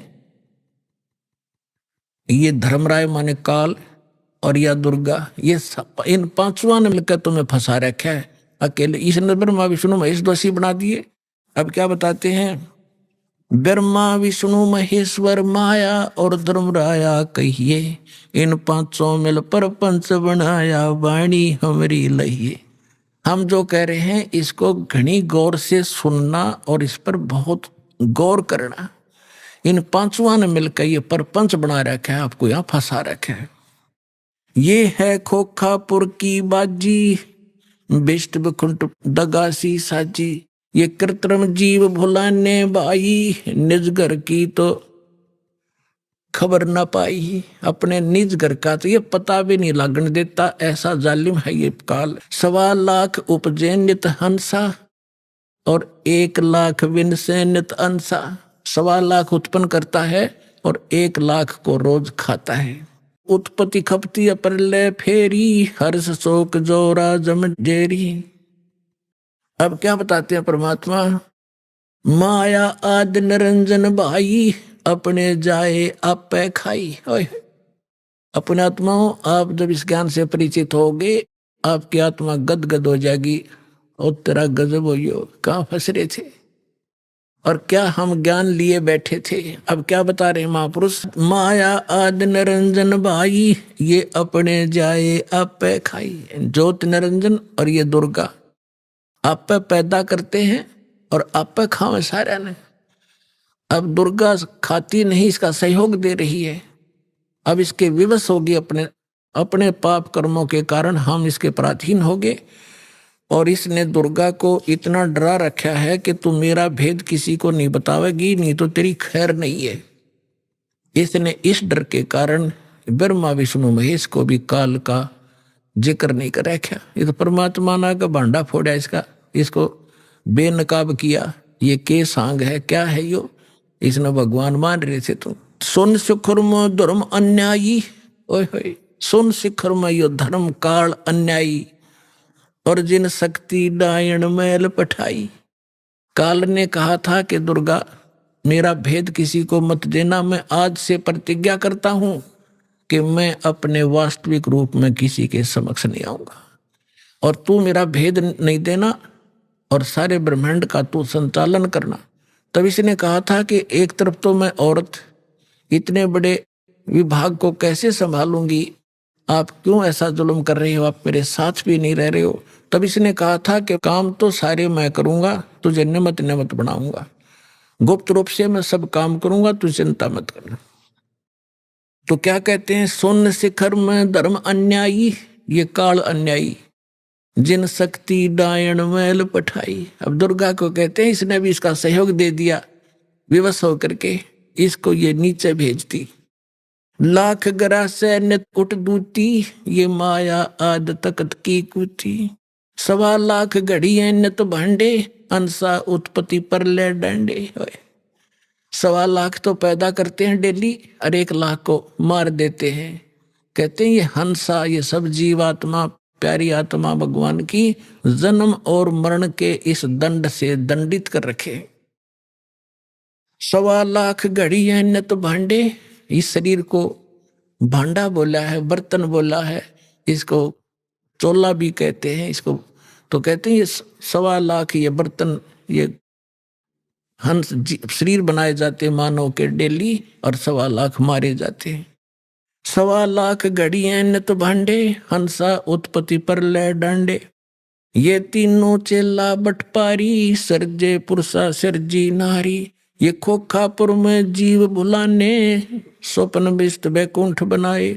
ये धर्मराय माने काल और या दुर्गा, ये इन 5वां ने मिलकर तुम्हें फंसा रखा है। अकेले इसने ब्रह्मा विष्णु महेश दोषी बना दिए। अब क्या बताते हैं, ब्रह्मा विष्णु महेश्वर माया और धर्मराया कहिए, इन 5 मिल पर पंच बनाया वाणी हमरी लहिए। हम जो कह रहे हैं इसको घनी गौर से सुनना और इस पर बहुत गौर करना। इन 5वां ने मिलकर ये परपंच बना रखा है, आपको यहाँ फंसा रखा है। ये है खोखापुर की बाजी, बिष्ट बकुंठ दगासी साजी। ये कृत्रिम जीव भुलाने बाई, निज घर की तो खबर न पाई। अपने निज घर का तो ये पता भी नहीं लगने देता, ऐसा जालिम है ये काल। 1.25 लाख उपजे नित हंसा, और 1 लाख विन से नित अंसा। 1.25 लाख उत्पन्न करता है और 1 लाख को रोज खाता है। उत्पत्ति खपती अप्रलय फेरी, हर्ष शोक जोरा जम जेरी। अब क्या बताते हैं परमात्मा, माया आदि निरंजन भाई, अपने जाए आप खाई। अपने आत्माओं, आप जब इस ज्ञान से परिचित होगे, आपकी आत्मा गदगद हो जाएगी। और तेरा गजब हो, कहाँ फंस रहे थे और क्या हम ज्ञान लिए बैठे थे। अब क्या बता रहे महापुरुष, माया आदि निरंजन भाई, ये अपने जाए आप खाई। ज्योत निरंजन और ये दुर्गा आप पैदा करते हैं और आप खावे सारा ने। अब दुर्गा खाती नहीं, इसका सहयोग दे रही है। अब इसके विवश होगी, अपने पाप कर्मों के कारण हम इसके पराधीन हो गए। और इसने दुर्गा को इतना डरा रखा है कि तू मेरा भेद किसी को नहीं बतावेगी, नहीं तो तेरी खैर नहीं है। इसने इस डर के कारण ब्रह्मा विष्णु महेश को भी काल का जिक्र नहीं कर रखा। ये तो परमात्मा ना का भांडा फोड़ा इसको बेनकाब किया। ये के सांग है, क्या है यो, इसने भगवान मान रहे थे। तुम सुन शिखर में धर्म अन्यायी, ओए होए, सुन शिखर में यो धर्म काल अन्यायी, और जिन शक्ति डायण मैल पठाई। काल ने कहा था कि दुर्गा मेरा भेद किसी को मत देना। मैं आज से प्रतिज्ञा करता हूं कि मैं अपने वास्तविक रूप में किसी के समक्ष नहीं आऊंगा, और तू मेरा भेद नहीं देना और सारे ब्रह्मांड का तू संचालन करना। तब इसने कहा था कि एक तरफ तो मैं औरत इतने बड़े विभाग को कैसे संभालूंगी, आप क्यों ऐसा जुल्म कर रहे हो, आप मेरे साथ भी नहीं रह रहे हो। तब इसने कहा था कि काम तो सारे मैं करूंगा, तुझे निमित्त बनाऊंगा, गुप्त रूप से मैं सब काम करूंगा, तू चिंता मत करना। तो क्या कहते हैं, सुन शिखर में धर्म अन्यायी, ये काल अन्यायी, जिन शक्ति डायण मैल पठाई। अब दुर्गा को कहते हैं इसने भी इसका सहयोग दे दिया, विवश होकर के इसको ये नीचे भेजती। लाख गरा से नित उठ दूती, ये माया आद तकत की कुती। 1.25 लाख घड़िए नित भांडे, अंसा उत्पत्ति पर ले डांडे। 1.25 लाख तो पैदा करते हैं डेली, और 1 लाख को मार देते हैं। कहते हैं ये हंसा, ये सब जीवात्मा, प्यारी आत्मा भगवान की जन्म और मरण के इस दंड से दंडित कर रखे। 1.25 लाख घड़िए नित भांडे, इस शरीर को भांडा बोला है, बर्तन बोला है, इसको चोला भी कहते हैं इसको। तो कहते हैं ये 1.25 लाख ये बर्तन, ये हंस शरीर बनाए जाते मानव के डेली, और 1.25 लाख मारे जाते हैं। 1.25 लाख घड़ियां नित भांडे, हंसा उत्पत्ति पर ले डांडे। ये तीनों चेला बटपारी, सरजे पुरुषा सरजी नारी। ये खोखापुर में जीव भुलाने, स्वप्न बिस्त बैकुंठ बनाए।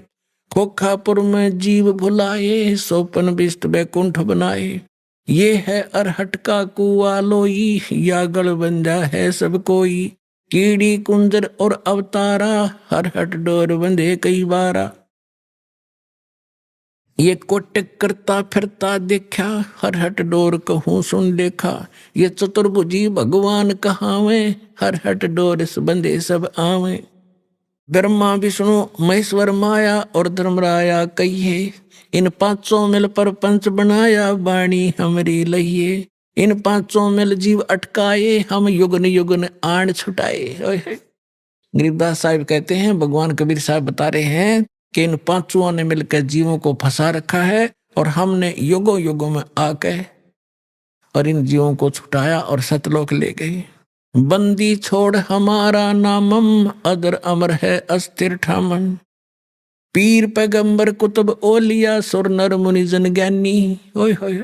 खोखापुर में जीव भुलाए, स्वप्न बिस्त बैकुंठ बनाए। ये है अरहट का कुआ लोई, या गलबंदा है सब कोई। कीड़ी कुंजर और अवतारा, अरहट डोर बंधे कई बारा। ये कोटक करता फिरता देखा, हरहट डोर कहूँ सुन देखा। ये चतुर्भुजी भगवान कहावे, हरहट डोर बंधे सब आवे। ब्रह्मा विष्णु महेश्वर माया और धर्मराया कहिए, इन 500 मिल पर पंच बनाया, वाणी हमरी लहिए। इन 500 मिल जीव अटकाए, हम युगन युगन आण छुटाए। गरीबदास साहिब कहते हैं, भगवान कबीर साहब बता रहे हैं कि इन 5 ने मिलकर जीवों को फंसा रखा है, और हमने युगों युगों में आके और इन जीवों को छुटाया और सतलोक ले गए। बंदी छोड़ हमारा नामम, अदर अमर है अस्थिर ठामन। पीर पैगंबर कुतुब ओलिया, सुर नर मुनि जन ज्ञानी। ओए होए,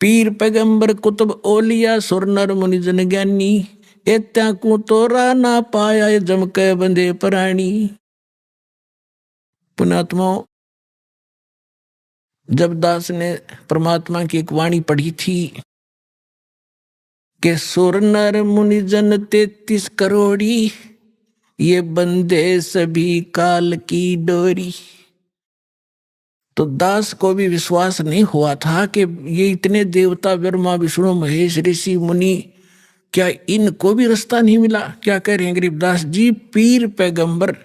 पीर पैगंबर कुतुब ओलिया, सुर नर मुनि जन ज्ञानी। एत्या को तोरा ना पाया, जम के बंदे प्राणी। पुणात्माओं, जब दास ने परमात्मा की एक वाणी पढ़ी थी कि सुर नर मुनि जन 33 करोड़ी, ये बंदे सभी काल की डोरी, तो दास को भी विश्वास नहीं हुआ था कि ये इतने देवता ब्रह्मा विष्णु महेश ऋषि मुनि, क्या इनको भी रास्ता नहीं मिला? क्या कह रहे हैं गरीबदास जी? पीर पैगंबर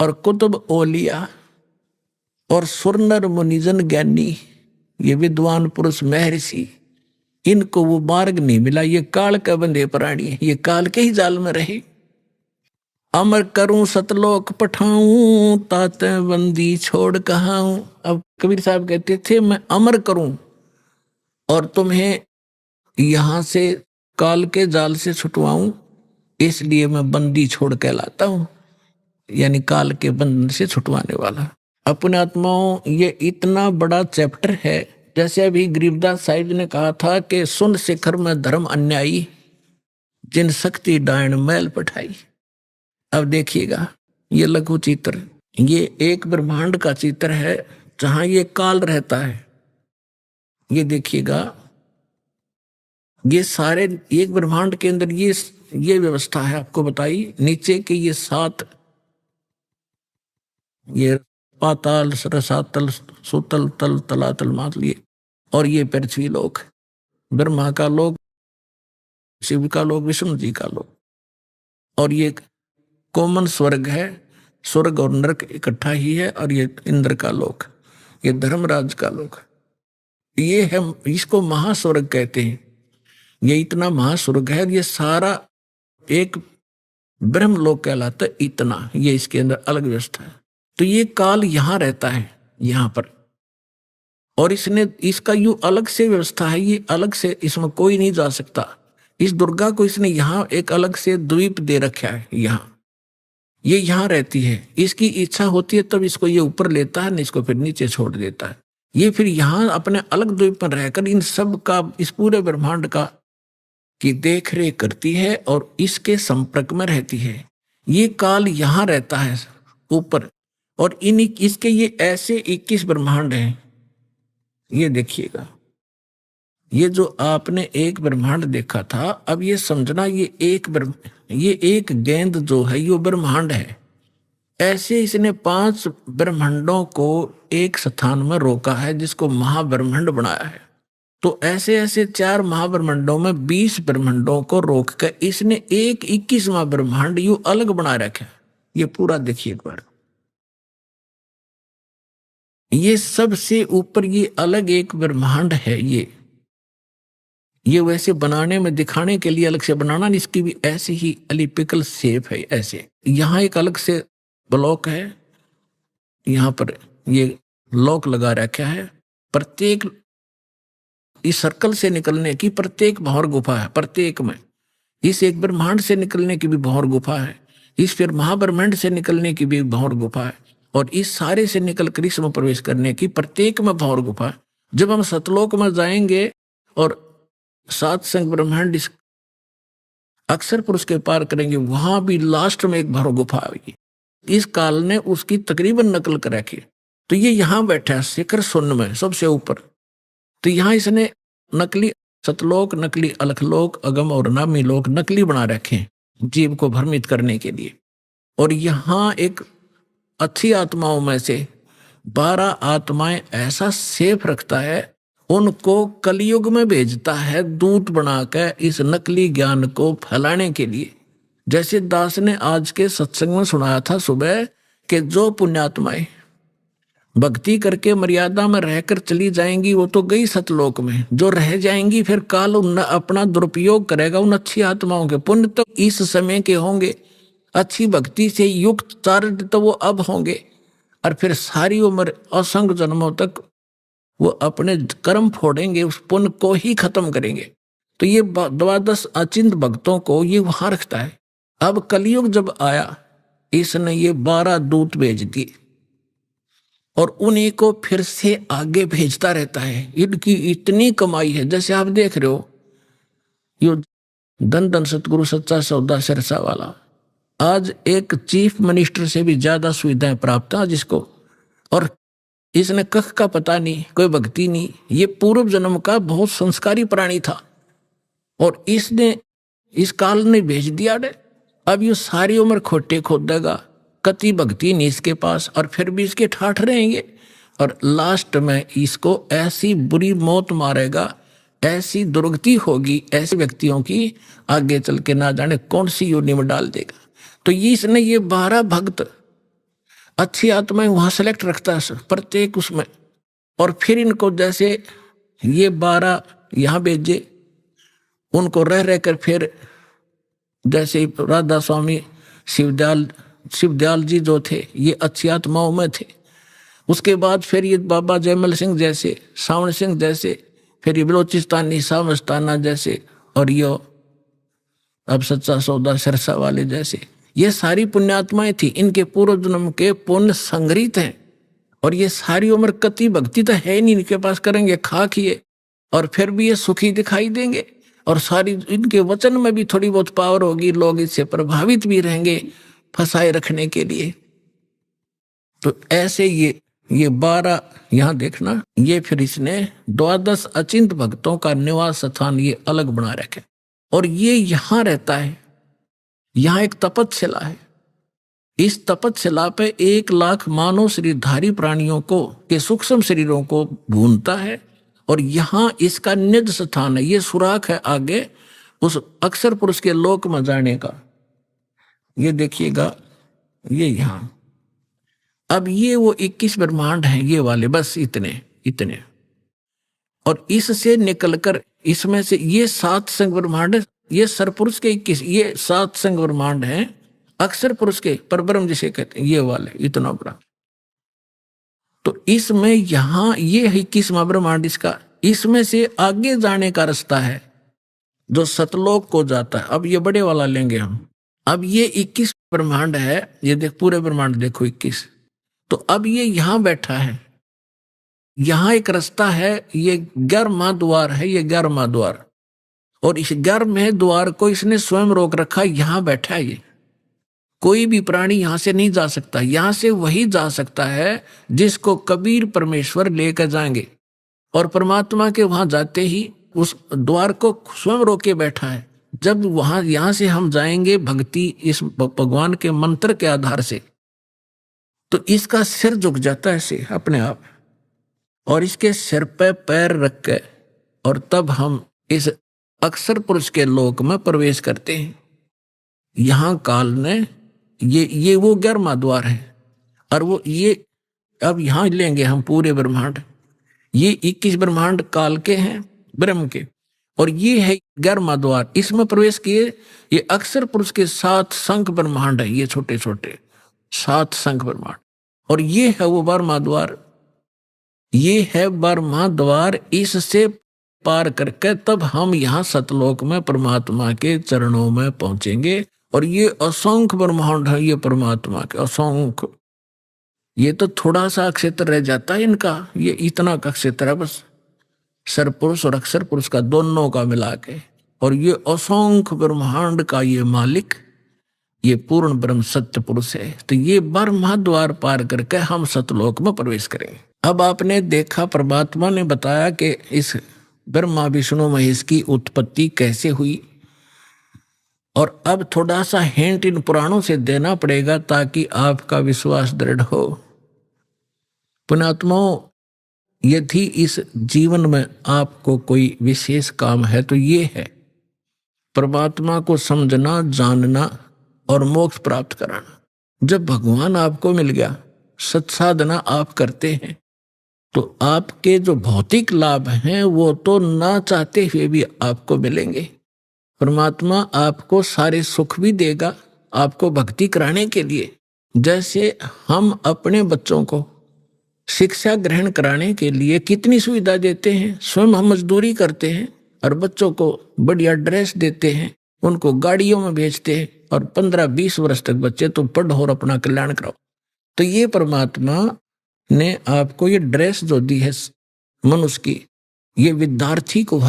और कुतुब ओलिया और सुरनर मुनिजन ज्ञानी, ये विद्वान पुरुष महर्षि, इनको वो मार्ग नहीं मिला। ये काल का बंधे प्राणी है, ये काल के ही जाल में रहे। अमर करूं सतलोक पठाऊं, ताते बंदी छोड़ कहाऊं। अब कबीर साहब कहते थे मैं अमर करूं और तुम्हें यहां से काल के जाल से छुटवाऊं, इसलिए मैं बंदी छोड़ कहलाता हूं, यानी काल के बंधन से छुटवाने वाला। अपने आत्माओं, ये इतना बड़ा चैप्टर है। जैसे अभी गरीबदास साहिब ने कहा था कि सुन शिखर में धर्म अन्यायी, जिन शक्ति डायन मैल पठाई। अब देखिएगा ये लघु चित्र, ये एक ब्रह्मांड का चित्र है जहां ये काल रहता है। ये देखिएगा, ये सारे एक ब्रह्मांड के अंदर ये व्यवस्था है। आपको बताई नीचे के ये 7, ये पाताल रसातल सुतल तल तलातल मातल, ये और ये पृथ्वी लोक, ब्रह्मा का लोक, शिव का लोक, विष्णु जी का लोक, और ये कॉमन स्वर्ग है। स्वर्ग और नरक इकट्ठा ही है। और ये इंद्र का लोक, ये धर्मराज का लोक, ये है, इसको महास्वर्ग कहते हैं। ये इतना महास्वर्ग है, ये सारा एक ब्रह्म लोक कहलाता है। इतना ये इसके अंदर अलग व्यवस्था है। तो ये काल यहां रहता है, यहां पर, और इसने इसका यूं अलग से व्यवस्था है। ये अलग से, इसमें कोई नहीं जा सकता। इस दुर्गा को इसने यहां एक अलग से द्वीप दे रखा है। यहां ये यहां रहती है, इसकी इच्छा होती है तब इसको ये ऊपर लेता है, नहीं इसको फिर नीचे छोड़ देता है। ये फिर यहां अपने अलग द्वीप पर रहकर इन सब का, इस पूरे ब्रह्मांड का की देख रेख करती है और इसके संपर्क में रहती है। ये काल यहां रहता है ऊपर, और इसके ये ऐसे 21 ब्रह्मांड हैं। ये देखिएगा, ये जो आपने एक ब्रह्मांड देखा था, अब ये समझना ये एक गेंद जो है ये ब्रह्मांड है। ऐसे इसने 5 ब्रह्मांडों को एक स्थान में रोका है, जिसको महाब्रह्मांड बनाया है। तो ऐसे ऐसे 4 महाब्रह्मांडों में 20 ब्रह्मांडों को रोक कर इसने एक 21वां ब्रह्मांड यूं अलग बना रखा है। ये पूरा देखिए एक बार, ये सबसे ऊपर ये अलग एक ब्रह्मांड है। ये वैसे बनाने में, दिखाने के लिए अलग से बनाना, इसकी भी ऐसी ही एलिपिकल शेप है। ऐसे यहां एक अलग से ब्लॉक है, यहां पर ये लॉक लगा रखा है। प्रत्येक इस सर्कल से निकलने की प्रत्येक भंवर गुफा है, प्रत्येक में। इस एक ब्रह्मांड से निकलने की भी भंवर गुफा है, इस फिर महाब्रह्मांड से निकलने की भी भंवर गुफा है, और इस सारे से निकलकर इसमें प्रवेश करने की प्रत्येक में भंवर गुफा है। जब हम सतलोक में जाएंगे और 7 संग ब्रह्मांड इस अक्षर पुरुष के पार करेंगे, वहां भी लास्ट में एक भंवर गुफा आएगी। इस काल ने उसकी तकरीबन नकल कर रखी। तो ये यहां बैठा है शिखर शून्य में सबसे ऊपर। तो यहां इसने नकली सतलोक, नकली अलखलोक, अगम और नामी लोक नकली बना रखे हैं जीव को भ्रमित करने के लिए। और यहां एक अच्छी आत्माओं में से 12 आत्माएं ऐसा सेफ रखता है, उनको कलयुग में भेजता है दूत बनाकर इस नकली ज्ञान को फैलाने के लिए। जैसे दास ने आज के सत्संग में सुनाया था सुबह कि जो पुण्यात्माएं भक्ति करके मर्यादा में रहकर चली जाएंगी वो तो गई सतलोक में, जो रह जाएंगी फिर काल उन अपना दुरुपयोग करेगा उन अच्छी आत्माओं के। पुण्य तो इस समय के होंगे, अच्छी भक्ति से युक्त चारित्र तो वो अब होंगे, और फिर सारी उम्र असंख्य जन्मों तक वो अपने कर्म फोड़ेंगे, उस पुण्य को ही खत्म करेंगे। तो ये 12 अचिंत भक्तों को ये वहां रखता है। अब कलयुग जब आया, इसने ये 12 दूत भेज दिए और उन्हीं को फिर से आगे भेजता रहता है। इनकी इतनी कमाई है, जैसे आप देख रहे हो यो धन धन सतगुरु सच्चा सौदा सिरसा वाला आज एक चीफ मिनिस्टर से भी ज्यादा सुविधाएं प्राप्त है जिसको, और इसने कख का पता नहीं, कोई भक्ति नहीं, ये पूर्व जन्म का बहुत संस्कारी प्राणी था और इसने इस काल ने भेज दिया रे। अब ये सारी उम्र खोटे खोदेगा, कति भक्ति नहीं इसके पास, और फिर भी इसके ठाठ रहेंगे और लास्ट में इसको ऐसी बुरी मौत मारेगा, ऐसी दुर्गति होगी ऐसे व्यक्तियों की, आगे चल के ना जाने कौन सी योनि में डाल देगा। तो ये इसने ये 12 भक्त अच्छी आत्माएं वहां सेलेक्ट रखता है प्रत्येक उसमें, और फिर इनको जैसे ये 12 यहाँ भेजे, उनको रह रहकर फिर जैसे राधा स्वामी शिवदयाल जी जो थे ये अच्छी आत्माओं में थे। उसके बाद फिर ये बाबा जयमल सिंह जैसे, सावन सिंह जैसे, फिर ये बलोचिस्तानी सामस्ताना जैसे, और ये अब सच्चा सौदा सिरसा वाले जैसे, ये सारी पुण्यात्माएं थी। इनके पूर्व जन्म के पुण्य संग्रहित हैं और ये सारी उम्र कति भक्ति तो है नहीं इनके पास, करेंगे खा किए और फिर भी ये सुखी दिखाई देंगे, और सारी इनके वचन में भी थोड़ी बहुत पावर होगी, लोग इससे प्रभावित भी रहेंगे फंसाए रखने के लिए। तो ऐसे ये 12 यहाँ देखना, ये फिर इसने 12 अचिंत भक्तों का निवास स्थान ये अलग बना रखे, और ये यहाँ रहता है। यहाँ एक तपस्शिला है, इस तपस्शिला पे 1 लाख मानव शरीरधारी प्राणियों को के सूक्ष्म शरीरों को भूनता है, और यहाँ इसका निज स्थान है। ये सुराख है आगे उस अक्षर पुरुष के लोक में जाने का। ये देखिएगा, ये यहाँ अब ये वो 21 ब्रह्मांड हैं ये वाले, बस इतने और इससे निकलकर इसमें से ये 7 संग ब्रह्मांड है। ये सरपुरुष के 21, ये 7 संग ब्रह्मांड हैं अक्षर पुरुष के, परब्रह्म जिसे कहते हैं, ये वाले इतना बड़ा। तो इसमें यहाँ ये 21वां ब्रह्मांड इसका, इसमें से आगे जाने का रास्ता है जो सतलोक को जाता है। अब ये बड़े वाला लेंगे हम। अब ये 21 ब्रह्मांड है, ये देख पूरे ब्रह्मांड देखो 21। तो अब ये यहाँ बैठा है, यहाँ एक रास्ता है, ये 11वां द्वार है, ये 11वां द्वार, और इस 11वें द्वार को इसने स्वयं रोक रखा। यहाँ बैठा है ये, कोई भी प्राणी यहाँ से नहीं जा सकता। यहाँ से वही जा सकता है जिसको कबीर परमेश्वर लेकर जाएंगे, और परमात्मा के वहां जाते ही उस द्वार को स्वयं रोके बैठा है। जब वहां यहाँ से हम जाएंगे भक्ति इस भगवान के मंत्र के आधार से, तो इसका सिर झुक जाता है ऐसे अपने आप, और इसके सिर पे पैर रख के, और तब हम इस अक्षर पुरुष के लोक में प्रवेश करते हैं। यहाँ काल ने ये वो 11वां द्वार है, और वो ये अब यहाँ लेंगे हम पूरे ब्रह्मांड। ये 21 ब्रह्मांड काल के हैं ब्रह्म के, और ये है 11वां द्वार। इसमें प्रवेश किए ये अक्षर पुरुष के 7 शंख ब्रह्मांड है, ये छोटे छोटे 7 शंख ब्रह्मांड, और ये है वो 12वां द्वार। ये है 12वां द्वार, इससे पार करके तब हम यहाँ सतलोक में परमात्मा के चरणों में पहुंचेंगे। और ये असंख्य ब्रह्मांड है ये परमात्मा के, असंख्य। ये तो थोड़ा सा क्षेत्र रह जाता है इनका, ये इतना का क्षेत्र है बस, सरपुरुष और अक्षर पुरुष का दोनों का मिला के। और ये असंख्य ब्रह्मांड का ये मालिक, ये पूर्ण ब्रह्म सत्य पुरुष है। तो ये 12वां द्वार पार करके हम सतलोक में प्रवेश करेंगे। अब आपने देखा परमात्मा ने बताया कि इस ब्रह्मा विष्णु महेश की उत्पत्ति कैसे हुई, और अब थोड़ा सा हिंट इन पुराणों से देना पड़ेगा ताकि आपका विश्वास दृढ़ हो। पुण्यात्माओं, यदि इस जीवन में आपको कोई विशेष काम है तो ये है परमात्मा को समझना, जानना और मोक्ष प्राप्त कराना। जब भगवान आपको मिल गया, सत्साधना आप करते हैं, तो आपके जो भौतिक लाभ हैं वो तो ना चाहते हुए भी आपको मिलेंगे। परमात्मा आपको सारे सुख भी देगा आपको भक्ति कराने के लिए। जैसे हम अपने बच्चों को शिक्षा ग्रहण कराने के लिए कितनी सुविधा देते हैं, स्वयं हम मजदूरी करते हैं और बच्चों को बढ़िया ड्रेस देते हैं, उनको गाड़ियों में भेजते हैं, और 15-20 वर्ष तक बच्चे तो पढ़ो और अपना कल्याण कराओ। तो ये परमात्मा ने आपको ये ड्रेस जो दी है मनुष्य की, ये विद्यार्थी को,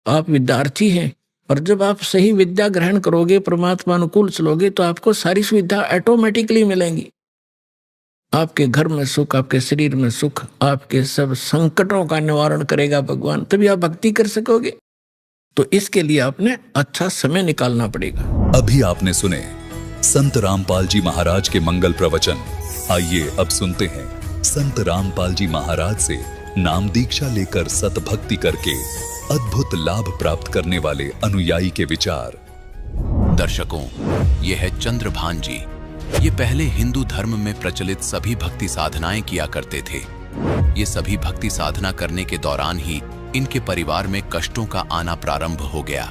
आप विद्यार्थी हैं, और जब आप सही विद्या ग्रहण करोगे, परमात्मा अनुकूल चलोगे, तो आपको सारी सुविधा ऑटोमेटिकली मिलेंगी। आपके घर में सुख, आपके शरीर में सुख, आपके सब संकटों का निवारण करेगा भगवान, तभी आप भक्ति कर सकोगे। तो इसके लिए आपने अच्छा समय निकालना पड़ेगा। अभी आपने सुने संत रामपाल जी महाराज के मंगल प्रवचन। आइए अब सुनते हैं संत रामपाल जी महाराज से नाम दीक्षा लेकर सतभक्ति करके अद्भुत लाभ प्राप्त करने वाले अनुयायी के विचार। दर्शकों, ये है चंद्रभान जी। ये पहले हिंदू धर्म में प्रचलित सभी भक्ति साधनाएं किया करते थे। ये सभी भक्ति साधना करने के दौरान ही इनके परिवार में कष्टों का आना प्रारंभ हो गया।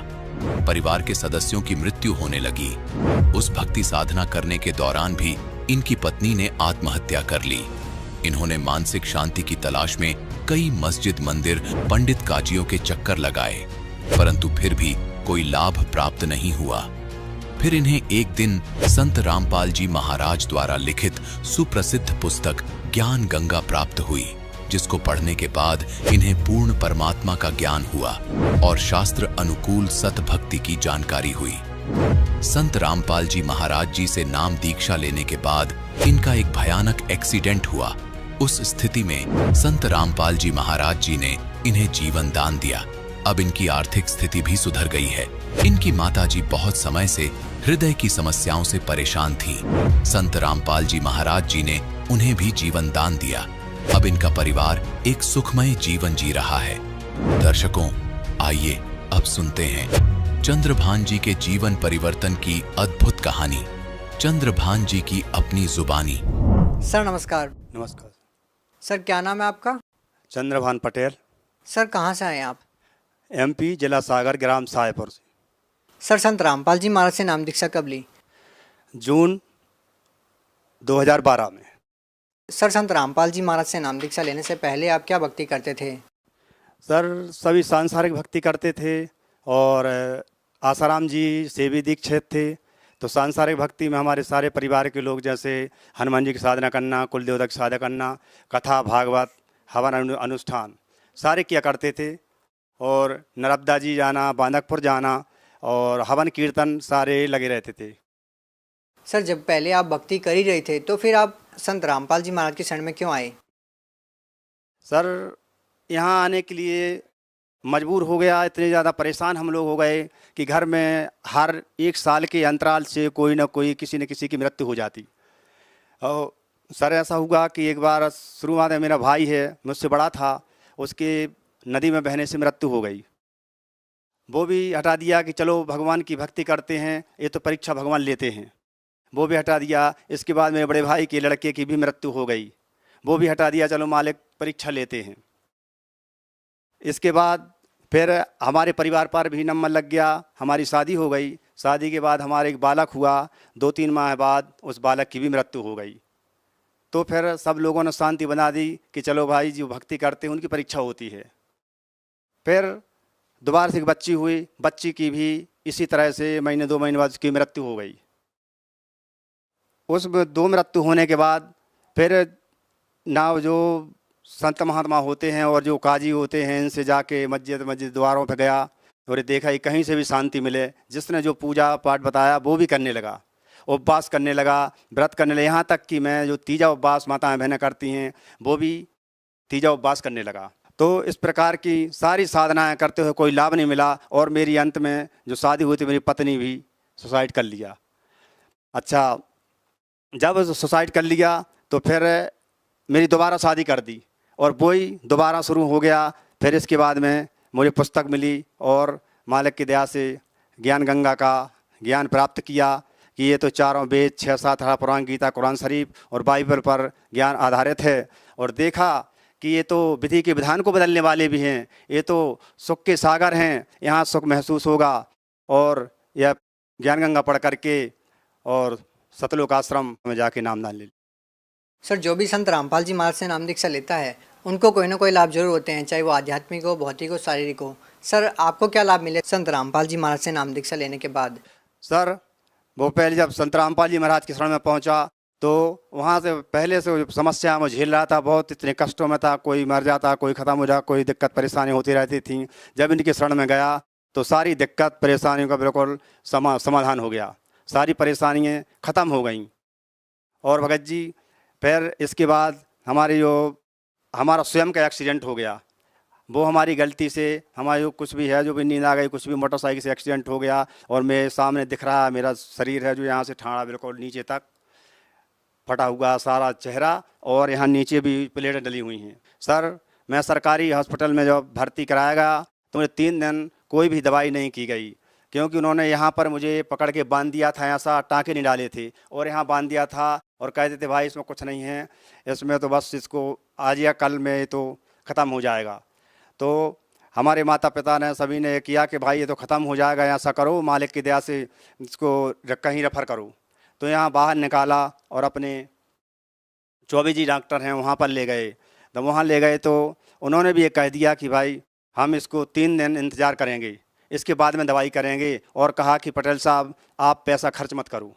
परिवार के सदस्यों की मृत्यु होने लगी। उस भक्ति साधना करने के दौरान भी इनकी पत्नी ने आत्महत्या कर ली। इन्होंने मानसिक शांति की तलाश में कई मस्जिद, मंदिर, पंडित काजियों के चक्कर लगाए, परंतु फिर भी कोई लाभ प्राप्त नहीं हुआ। फिर इन्हें एक दिन संत रामपाल जी महाराज द्वारा लिखित सुप्रसिद्ध पुस्तक ज्ञान गंगा प्राप्त हुई, जिसको पढ़ने के बाद इन्हें पूर्ण परमात्मा का ज्ञान हुआ और शास्त्र अनुकूल सतभक्ति की जानकारी हुई। संत रामपाल जी महाराज जी से नाम दीक्षा लेने के बाद इनका एक भयानक एक्सीडेंट हुआ। उस स्थिति में संत रामपाल जी महाराज जी ने इन्हें जीवन दान दिया। अब इनकी आर्थिक स्थिति भी सुधर गई है। इनकी माताजी बहुत समय से हृदय की समस्याओं से परेशान थी। संत रामपाल जी महाराज जी ने उन्हें भी जीवन दान दिया। अब इनका परिवार एक सुखमय जीवन जी रहा है। दर्शकों, आइए अब सुनते हैं चंद्रभान जी के जीवन परिवर्तन की अद्भुत कहानी। चंद्रभान जी की अपनी जुबानी। सर नमस्कार। नमस्कार। सर क्या नाम है आपका? चंद्रभान पटेल। सर कहाँ से आए आप? MP, जिला सागर, ग्राम साहेपुर से। सर संत रामपाल जी महाराज से नाम दीक्षा कब ली? जून 2012 में। सर संत रामपाल जी महाराज से नाम दीक्षा लेने से पहले आप क्या भक्ति करते थे? सर सभी सांसारिक भक्ति करते थे और आसाराम जी से भी दीक्षित थे। तो सांसारिक भक्ति में हमारे सारे परिवार के लोग जैसे हनुमान जी की साधना करना, कुल देवता की साधना करना, कथा, भागवत, हवन अनुष्ठान सारे किया करते थे। और नर्मदा जी जाना, बांदकपुर जाना और हवन कीर्तन सारे लगे रहते थे। सर जब पहले आप भक्ति कर ही रहे थे तो फिर आप संत रामपाल जी महाराज के शरण में क्यों आए? सर यहाँ आने के लिए मजबूर हो गया। इतने ज़्यादा परेशान हम लोग हो गए कि घर में हर 1 साल के अंतराल से कोई ना कोई, किसी न किसी की मृत्यु हो जाती। और सर ऐसा हुआ कि एक बार शुरुआत में मेरा भाई है, मुझसे बड़ा था, उसके नदी में बहने से मृत्यु हो गई। वो भी हटा दिया कि चलो भगवान की भक्ति करते हैं, ये तो परीक्षा भगवान लेते हैं, वो भी हटा दिया। इसके बाद मेरे बड़े भाई के लड़के की भी मृत्यु हो गई, वो भी हटा दिया, चलो मालिक परीक्षा लेते हैं। इसके बाद फिर हमारे परिवार पर भी नंबर लग गया, हमारी शादी हो गई। शादी के बाद हमारे एक बालक हुआ, 2-3 माह बाद उस बालक की भी मृत्यु हो गई। तो फिर सब लोगों ने शांति बना दी कि चलो भाई जो भक्ति करते हैं उनकी परीक्षा होती है। फिर दोबारा से एक बच्ची हुई, बच्ची की भी इसी तरह से महीने 2 महीने बाद उसकी मृत्यु हो गई। उस 2 मृत्यु होने के बाद फिर ना जो संत महात्मा होते हैं और जो काजी होते हैं, इनसे जाके मस्जिद द्वारों पे गया और देखा कि कहीं से भी शांति मिले। जिसने जो पूजा पाठ बताया वो भी करने लगा, उपवास करने लगा, व्रत करने लगा। यहाँ तक कि मैं जो तीजा उपवास माताएं बहनें करती हैं वो भी तीजा उपवास करने लगा। तो इस प्रकार की सारी साधनाएं करते हुए कोई लाभ नहीं मिला। और मेरी अंत में जो शादी हुई थी, मेरी पत्नी भी सुसाइड कर लिया। अच्छा, जब सुसाइड कर लिया तो फिर मेरी दोबारा शादी कर दी और वही दोबारा शुरू हो गया। फिर इसके बाद में मुझे पुस्तक मिली और मालिक की दया से ज्ञान गंगा का ज्ञान प्राप्त किया कि ये तो चारों वेद, 6-7 पुराण, गीता, कुरान शरीफ और बाइबल पर ज्ञान आधारित है। और देखा कि ये तो विधि के विधान को बदलने वाले भी हैं, ये तो सुख के सागर हैं, यहाँ सुख महसूस होगा। और यह ज्ञान गंगा पढ़ करके और सतलोक आश्रम में जाके नाम दान ले। सर जो भी संत रामपाल जी महाराज से नाम दीक्षा लेता है उनको कोई ना कोई लाभ जरूर होते हैं, चाहे वो आध्यात्मिक हो, भौतिक हो, शारीरिक हो। सर आपको क्या लाभ मिले संत रामपाल जी महाराज से नाम दीक्षा लेने के बाद? सर वो पहले जब संत रामपाल जी महाराज के शरण में पहुंचा तो वहाँ से पहले से समस्या में झेल रहा था, बहुत इतने कष्टों में था, कोई मर जाता, कोई ख़त्म हो जाता, कोई दिक्कत परेशानी होती रहती थी। जब इनके शरण में गया तो सारी दिक्कत परेशानियों का बिल्कुल समाधान हो गया, सारी परेशानियाँ ख़त्म हो गईं। और भगत जी फिर इसके बाद हमारा स्वयं का एक्सीडेंट हो गया। वो हमारी गलती से हमारा जो कुछ भी है, जो भी नींद आ गई, कुछ भी मोटरसाइकिल से एक्सीडेंट हो गया और मेरे सामने दिख रहा है मेरा शरीर है जो यहाँ से ठाड़ा बिल्कुल नीचे तक फटा हुआ सारा चेहरा, और यहाँ नीचे भी प्लेटें डली हुई हैं। सर मैं सरकारी हॉस्पिटल में जब भर्ती कराया गया तो मुझे 3 दिन कोई भी दवाई नहीं की गई, क्योंकि उन्होंने यहाँ पर मुझे पकड़ के बांध दिया था, ऐसा टाँके नहीं डाले थे और यहाँ बांध दिया था और कहते थे भाई इसमें कुछ नहीं है, इसमें तो बस इसको आज या कल में तो ख़त्म हो जाएगा। तो हमारे माता पिता ने सभी ने किया कि भाई ये तो ख़त्म हो जाएगा, ऐसा करो मालिक की दया से इसको कहीं रेफर करो। तो यहाँ बाहर निकाला और अपने चौबे जी डॉक्टर हैं वहाँ पर ले गए। तो वहाँ ले गए तो उन्होंने भी ये कह दिया कि भाई हम इसको 3 दिन इंतज़ार करेंगे, इसके बाद में दवाई करेंगे, और कहा कि पटेल साहब आप पैसा खर्च मत करो।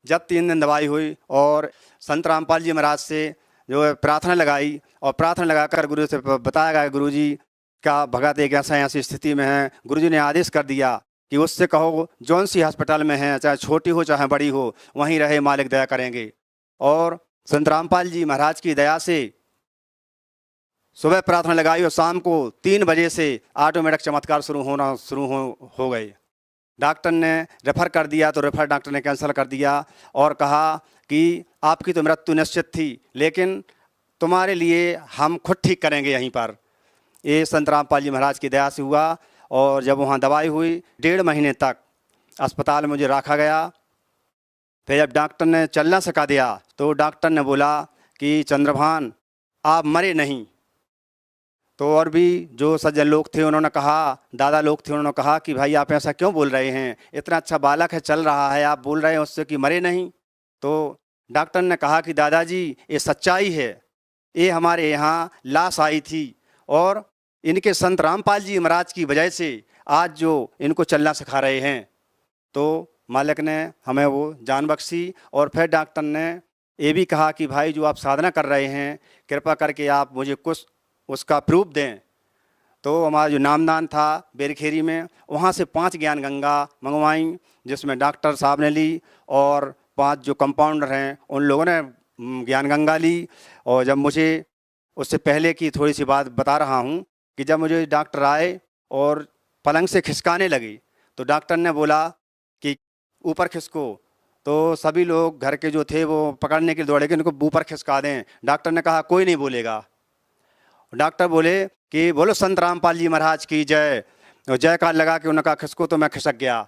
जब 3 दिन दवाई हुई और संत रामपाल जी महाराज से जो है प्रार्थना लगाई और प्रार्थना लगाकर गुरु से बताया गया गुरु जी का भगत एक ऐसी स्थिति में है, गुरु जी ने आदेश कर दिया कि उससे कहो जौन सी हॉस्पिटल में है, चाहे छोटी हो चाहे बड़ी हो, वहीं रहे, मालिक दया करेंगे। और संत रामपाल जी महाराज की दया से सुबह प्रार्थना लगाई और शाम को 3 बजे से ऑटोमेटिक चमत्कार शुरू हो गए। डॉक्टर ने रेफ़र कर दिया तो रेफ़र डॉक्टर ने कैंसिल कर दिया और कहा कि आपकी तो मृत्यु निश्चित थी, लेकिन तुम्हारे लिए हम खुद ठीक करेंगे यहीं पर। ये संत रामपाल जी महाराज की दया से हुआ। और जब वहाँ दवाई हुई 1.5 महीने तक अस्पताल में मुझे रखा गया। फिर जब डॉक्टर ने चलना सिखा दिया तो डॉक्टर ने बोला कि चंद्रभान आप मरे नहीं। तो और भी जो सज्जन लोग थे उन्होंने कहा, दादा लोग थे उन्होंने कहा कि भाई आप ऐसा क्यों बोल रहे हैं, इतना अच्छा बालक है, चल रहा है, आप बोल रहे हैं उससे कि मरे नहीं। तो डॉक्टर ने कहा कि दादाजी ये सच्चाई है, ये हमारे यहाँ लाश आई थी और इनके संत रामपाल जी महाराज की वजह से आज जो इनको चलना सिखा रहे हैं। तो मालिक ने हमें वो जान बख्शी। और फिर डॉक्टर ने ये भी कहा कि भाई जो आप साधना कर रहे हैं कृपा करके आप मुझे कुछ उसका प्रूफ दें। तो हमारा जो नामदान था बेरखेरी में, वहाँ से 5 ज्ञान गंगा मंगवाई, जिसमें डॉक्टर साहब ने ली और 5 जो कंपाउंडर हैं उन लोगों ने ज्ञान गंगा ली। और जब मुझे उससे पहले की थोड़ी सी बात बता रहा हूँ कि जब मुझे डॉक्टर आए और पलंग से खिसकाने लगी तो डॉक्टर ने बोला कि ऊपर खिसको। तो सभी लोग घर के जो थे वो पकड़ने के लिए दौड़े कि इनको ऊपर खिसका दें। डॉक्टर ने कहा कोई नहीं बोलेगा। डॉक्टर बोले कि बोलो संत रामपाल जी महाराज की जय। जयकार लगा के उन्होंने कहा खिसको, तो मैं खिसक गया।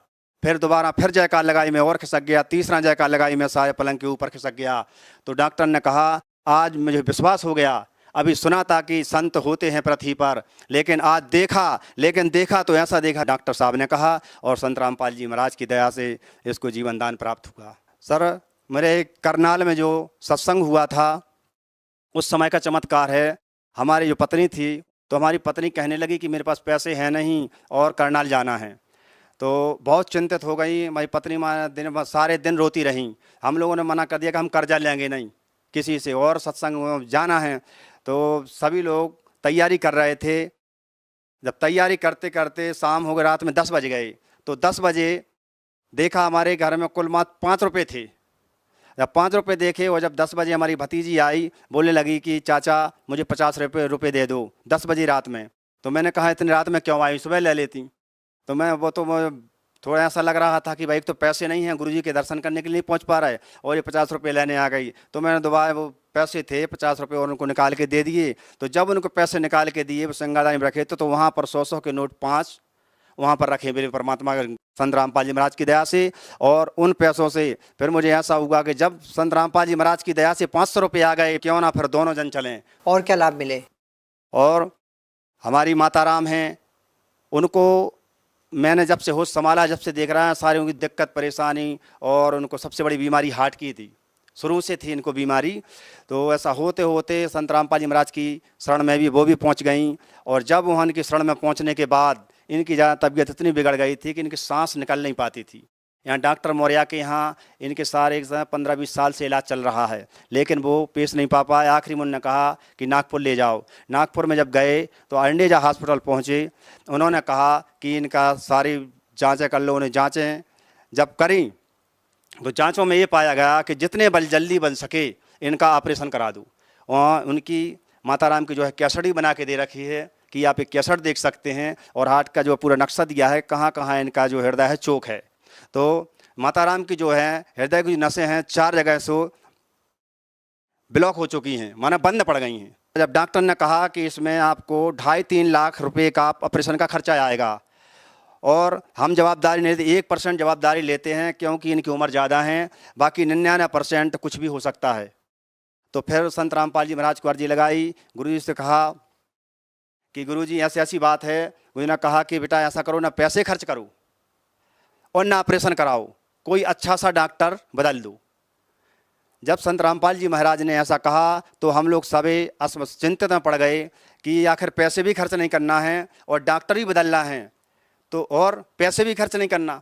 फिर दोबारा फिर जयकार लगाई, मैं और खिसक गया। तीसरा जयकार लगाई, मैं सारे पलंग के ऊपर खिसक गया। तो डॉक्टर ने कहा आज मुझे विश्वास हो गया, अभी सुना था कि संत होते हैं पृथ्वी पर, लेकिन आज देखा तो ऐसा देखा, डॉक्टर साहब ने कहा। और संत रामपाल जी महाराज की दया से इसको जीवन दान प्राप्त हुआ। सर मेरे करनाल में जो सत्संग हुआ था उस समय का चमत्कार है। हमारी जो पत्नी थी तो हमारी पत्नी कहने लगी कि मेरे पास पैसे हैं नहीं और करनाल जाना है। तो बहुत चिंतित हो गई हमारी पत्नी, सारे दिन रोती रहीं। हम लोगों ने मना कर दिया कि हम कर्जा लेंगे नहीं किसी से और सत्संग जाना है। तो सभी लोग तैयारी कर रहे थे। जब तैयारी करते करते शाम हो गई, रात में 10 बज गए। तो 10 बजे देखा हमारे घर में कुल मात्र 5 रुपये थे। जब 5 रुपये देखे और जब 10 बजे हमारी भतीजी आई, बोलने लगी कि चाचा मुझे 50 रुपये दे दो 10 बजे रात में। तो मैंने कहा इतनी रात में क्यों आई, सुबह ले लेती। तो मैं थोड़ा ऐसा लग रहा था कि भाई तो पैसे नहीं हैं, गुरुजी के दर्शन करने के लिए नहीं पहुंच पा रहे और ये 50 रुपये लेने आ गई। तो मैंने दोबारा वो पैसे थे 50 रुपये और उनको निकाल के दे दिए। तो जब उनको पैसे निकाल के दिए वो संगादानी में रखे तो वहाँ पर 100 के नोट 5 वहाँ पर रखे मेरे परमात्मा संत रामपाल जी महाराज की दया से। और उन पैसों से फिर मुझे ऐसा हुआ कि जब संत रामपाल जी महाराज की दया से 500 रुपये आ गए, क्यों ना फिर दोनों जन चलें। और क्या लाभ मिले? और हमारी माता राम हैं, उनको मैंने जब से होश संभाला, जब से देख रहा है सारी उनकी दिक्कत परेशानी, और उनको सबसे बड़ी बीमारी हार्ट की थी, शुरू से थी इनको बीमारी। तो ऐसा होते होते संत रामपाल जी महाराज की शरण में भी वो भी पहुंच गई। और जब वहाँ इनकी शरण में पहुंचने के बाद इनकी ज़्यादा तबीयत इतनी बिगड़ गई थी कि इनकी सांस निकल नहीं पाती थी। यहाँ डॉक्टर मौर्या के यहाँ इनके सारे 15-20 साल से इलाज चल रहा है, लेकिन वो पेश नहीं पा पाए। आखिरी में उन्होंने कहा कि नागपुर ले जाओ। नागपुर में जब गए तो अंडेजा हॉस्पिटल पहुँचे। उन्होंने कहा कि इनका सारी जाँचें कर लो। उन्हें जाँचें जब करी तो जांचों में ये पाया गया कि जितने जल्दी बन सके इनका ऑपरेशन करा दूँ। और उनकी माता राम की जो है कैसेट बना के दे रखी है कि आप एक कैसेट देख सकते हैं, और हार्ट का जो पूरा नक्शा दिया है कहाँ कहाँ इनका जो हृदय है चोक है। तो माता राम की जो है हृदय की नसें हैं 4 जगह से ब्लॉक हो चुकी हैं, माना बंद पड़ गई हैं। जब डॉक्टर ने कहा कि इसमें आपको 2.5-3 लाख रुपए का ऑपरेशन का खर्चा आएगा, और हम जवाबदारी नहीं लेते, 1% जवाबदारी लेते हैं क्योंकि इनकी उम्र ज़्यादा है, बाकी 99% कुछ भी हो सकता है। तो फिर संत रामपाल जी महाराज को अर्जी लगाई, गुरुजी से कहा कि गुरुजी ऐसी ऐसी बात है। गुरुजी ने कहा कि बेटा ऐसा करो, ना पैसे खर्च करो और ना ऑपरेशन कराओ, कोई अच्छा सा डॉक्टर बदल दो। जब संत रामपाल जी महाराज ने ऐसा कहा तो हम लोग सभी चिंतित में पड़ गए कि आखिर पैसे भी खर्च नहीं करना है और डॉक्टर भी बदलना है, तो और पैसे भी खर्च नहीं करना,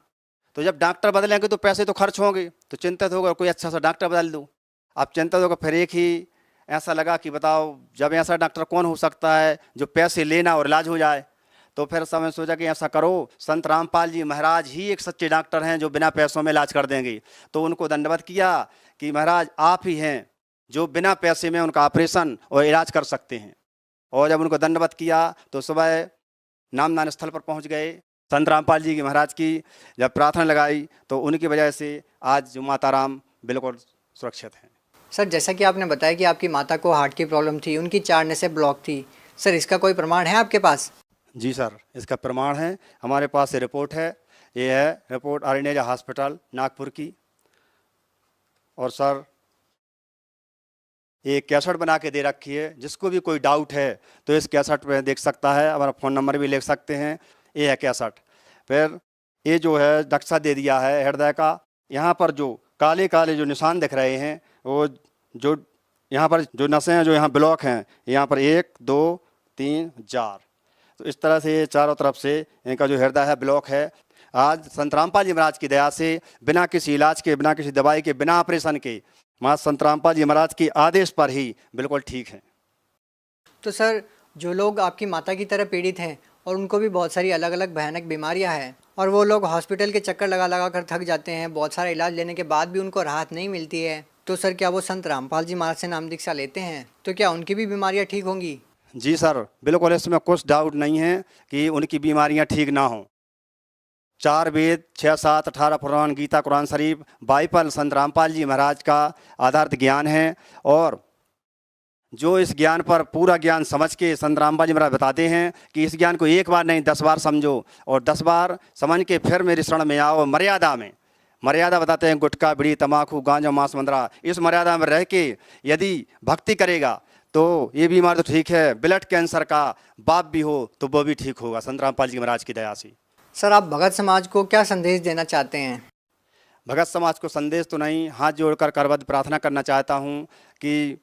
तो जब डॉक्टर बदलेंगे तो पैसे तो खर्च होंगे। तो चिंतित हो गए, कोई अच्छा सा डॉक्टर बदल दो। अब चिंतित होकर फिर एक ही ऐसा लगा कि बताओ जब ऐसा डॉक्टर कौन हो सकता है जो पैसे लेना और इलाज हो जाए। तो फिर समय सोचा कि ऐसा करो, संत रामपाल जी महाराज ही एक सच्चे डॉक्टर हैं जो बिना पैसों में इलाज कर देंगे। तो उनको दंडवत किया कि महाराज आप ही हैं जो बिना पैसे में उनका ऑपरेशन और इलाज कर सकते हैं। और जब उनको दंडवत किया तो सुबह नामदान स्थल पर पहुंच गए। संत रामपाल जी की महाराज की जब प्रार्थना लगाई तो उनकी वजह से आज जो माता राम बिल्कुल सुरक्षित हैं। सर जैसा कि आपने बताया कि आपकी माता को हार्ट की प्रॉब्लम थी, उनकी 4 नसें ब्लॉक थी, सर इसका कोई प्रमाण है आपके पास? जी सर, इसका प्रमाण है, हमारे पास ये रिपोर्ट है। ये है रिपोर्ट अरिनेजा हॉस्पिटल नागपुर की। और सर एक कैसेट बना के दे रखी है, जिसको भी कोई डाउट है तो इस कैसेट पे देख सकता है, हमारा फ़ोन नंबर भी लिख सकते हैं। ये है कैसेट। फिर ये जो है नक्शा दे दिया है हृदय का। यहाँ पर जो काले काले जो निशान दिख रहे हैं वो जो यहाँ पर जो नसें हैं जो यहाँ ब्लॉक हैं, यहाँ पर 1 2 3 4, तो इस तरह से चारों तरफ से इनका जो हृदय है ब्लॉक है। आज संत रामपाल जी महाराज की दया से बिना किसी इलाज के, बिना किसी दवाई के, बिना ऑपरेशन के, माँ संत रामपाल जी महाराज के आदेश पर ही बिल्कुल ठीक है। तो सर जो लोग आपकी माता की तरह पीड़ित हैं और उनको भी बहुत सारी अलग अलग भयानक बीमारियां हैं और वो लोग हॉस्पिटल के चक्कर लगा लगा कर थक जाते हैं, बहुत सारा इलाज लेने के बाद भी उनको राहत नहीं मिलती है, तो सर क्या वो संत रामपाल जी महाराज से नाम दीक्षा लेते हैं तो क्या उनकी भी बीमारियाँ ठीक होंगी? जी सर, बिल्कुल इसमें कुछ डाउट नहीं है कि उनकी बीमारियां ठीक ना हों। 4 वेद, 6 7 18 पुराण, गीता, कुरान शरीफ, बाइबल संत रामपाल जी महाराज का आधारित ज्ञान है। और जो इस ज्ञान पर पूरा ज्ञान समझ के संत रामपाल जी महाराज बताते हैं कि इस ज्ञान को एक बार नहीं 10 बार समझो और 10 बार समझ के फिर मेरे शरण में आओ। मर्यादा में, मर्यादा बताते हैं गुटखा, बीड़ी, तम्बाकू, गांजा, मांस, मंदरा, इस मर्यादा में रह के यदि भक्ति करेगा तो ये बीमारी तो ठीक है, ब्लड कैंसर का बाप भी हो तो वो भी ठीक होगा संत रामपाल जी महाराज की दया से। सर आप भगत समाज को क्या संदेश देना चाहते हैं? भगत समाज को संदेश तो नहीं, हाथ जोड़कर करबद्ध प्रार्थना करना चाहता हूँ कि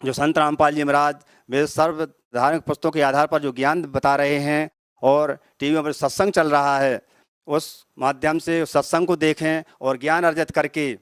जो संत रामपाल जी महाराज वे सर्व धार्मिक पुस्तकों के आधार पर जो ज्ञान बता रहे हैं और टीवी पर सत्संग चल रहा है, उस माध्यम से उस सत्संग को देखें और ज्ञान अर्जित करके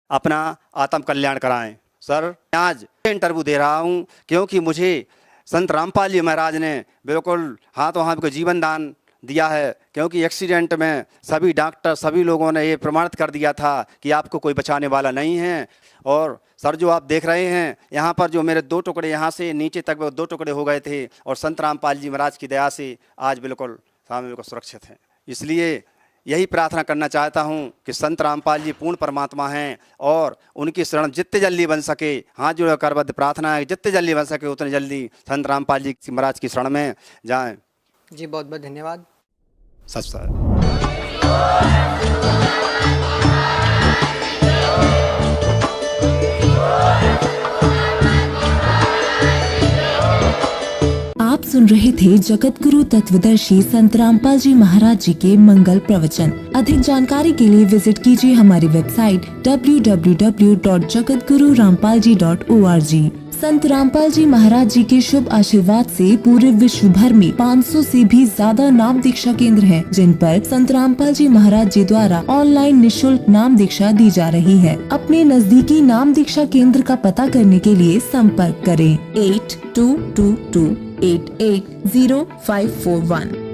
अपना आत्म कल्याण कराएं। सर आज इंटरव्यू दे रहा हूँ क्योंकि मुझे संत रामपाल जी महाराज ने बिल्कुल हाथों हाथ को जीवन दान दिया है, क्योंकि एक्सीडेंट में सभी डॉक्टर, सभी लोगों ने ये प्रमाणित कर दिया था कि आपको कोई बचाने वाला नहीं है। और सर जो आप देख रहे हैं यहाँ पर जो मेरे 2 टुकड़े यहाँ से नीचे तक 2 टुकड़े हो गए थे और संत रामपाल जी महाराज की दया से आज बिल्कुल सामने बिल्कुल सुरक्षित हैं। इसलिए यही प्रार्थना करना चाहता हूँ कि संत रामपाल जी पूर्ण परमात्मा हैं और उनकी शरण जितने जल्दी बन सके, हाथ जोड़ करबद्ध प्रार्थना है जितने जल्दी बन सके उतने जल्दी संत रामपाल जी महाराज की शरण में जाएं। जी बहुत बहुत धन्यवाद। सच आप सुन रहे थे जगत गुरु तत्वदर्शी संत रामपाल जी महाराज जी के मंगल प्रवचन। अधिक जानकारी के लिए विजिट कीजिए हमारी वेबसाइट www.jagatgururampalji.org। संत रामपाल जी महाराज जी के शुभ आशीर्वाद से पूरे विश्व भर में 500 से भी ज्यादा नाम दीक्षा केंद्र हैं, जिन पर संत रामपाल जी महाराज जी द्वारा ऑनलाइन निःशुल्क नाम दीक्षा दी जा रही है। अपने नजदीकी नाम दीक्षा केंद्र का पता करने के लिए संपर्क करें 8222880541।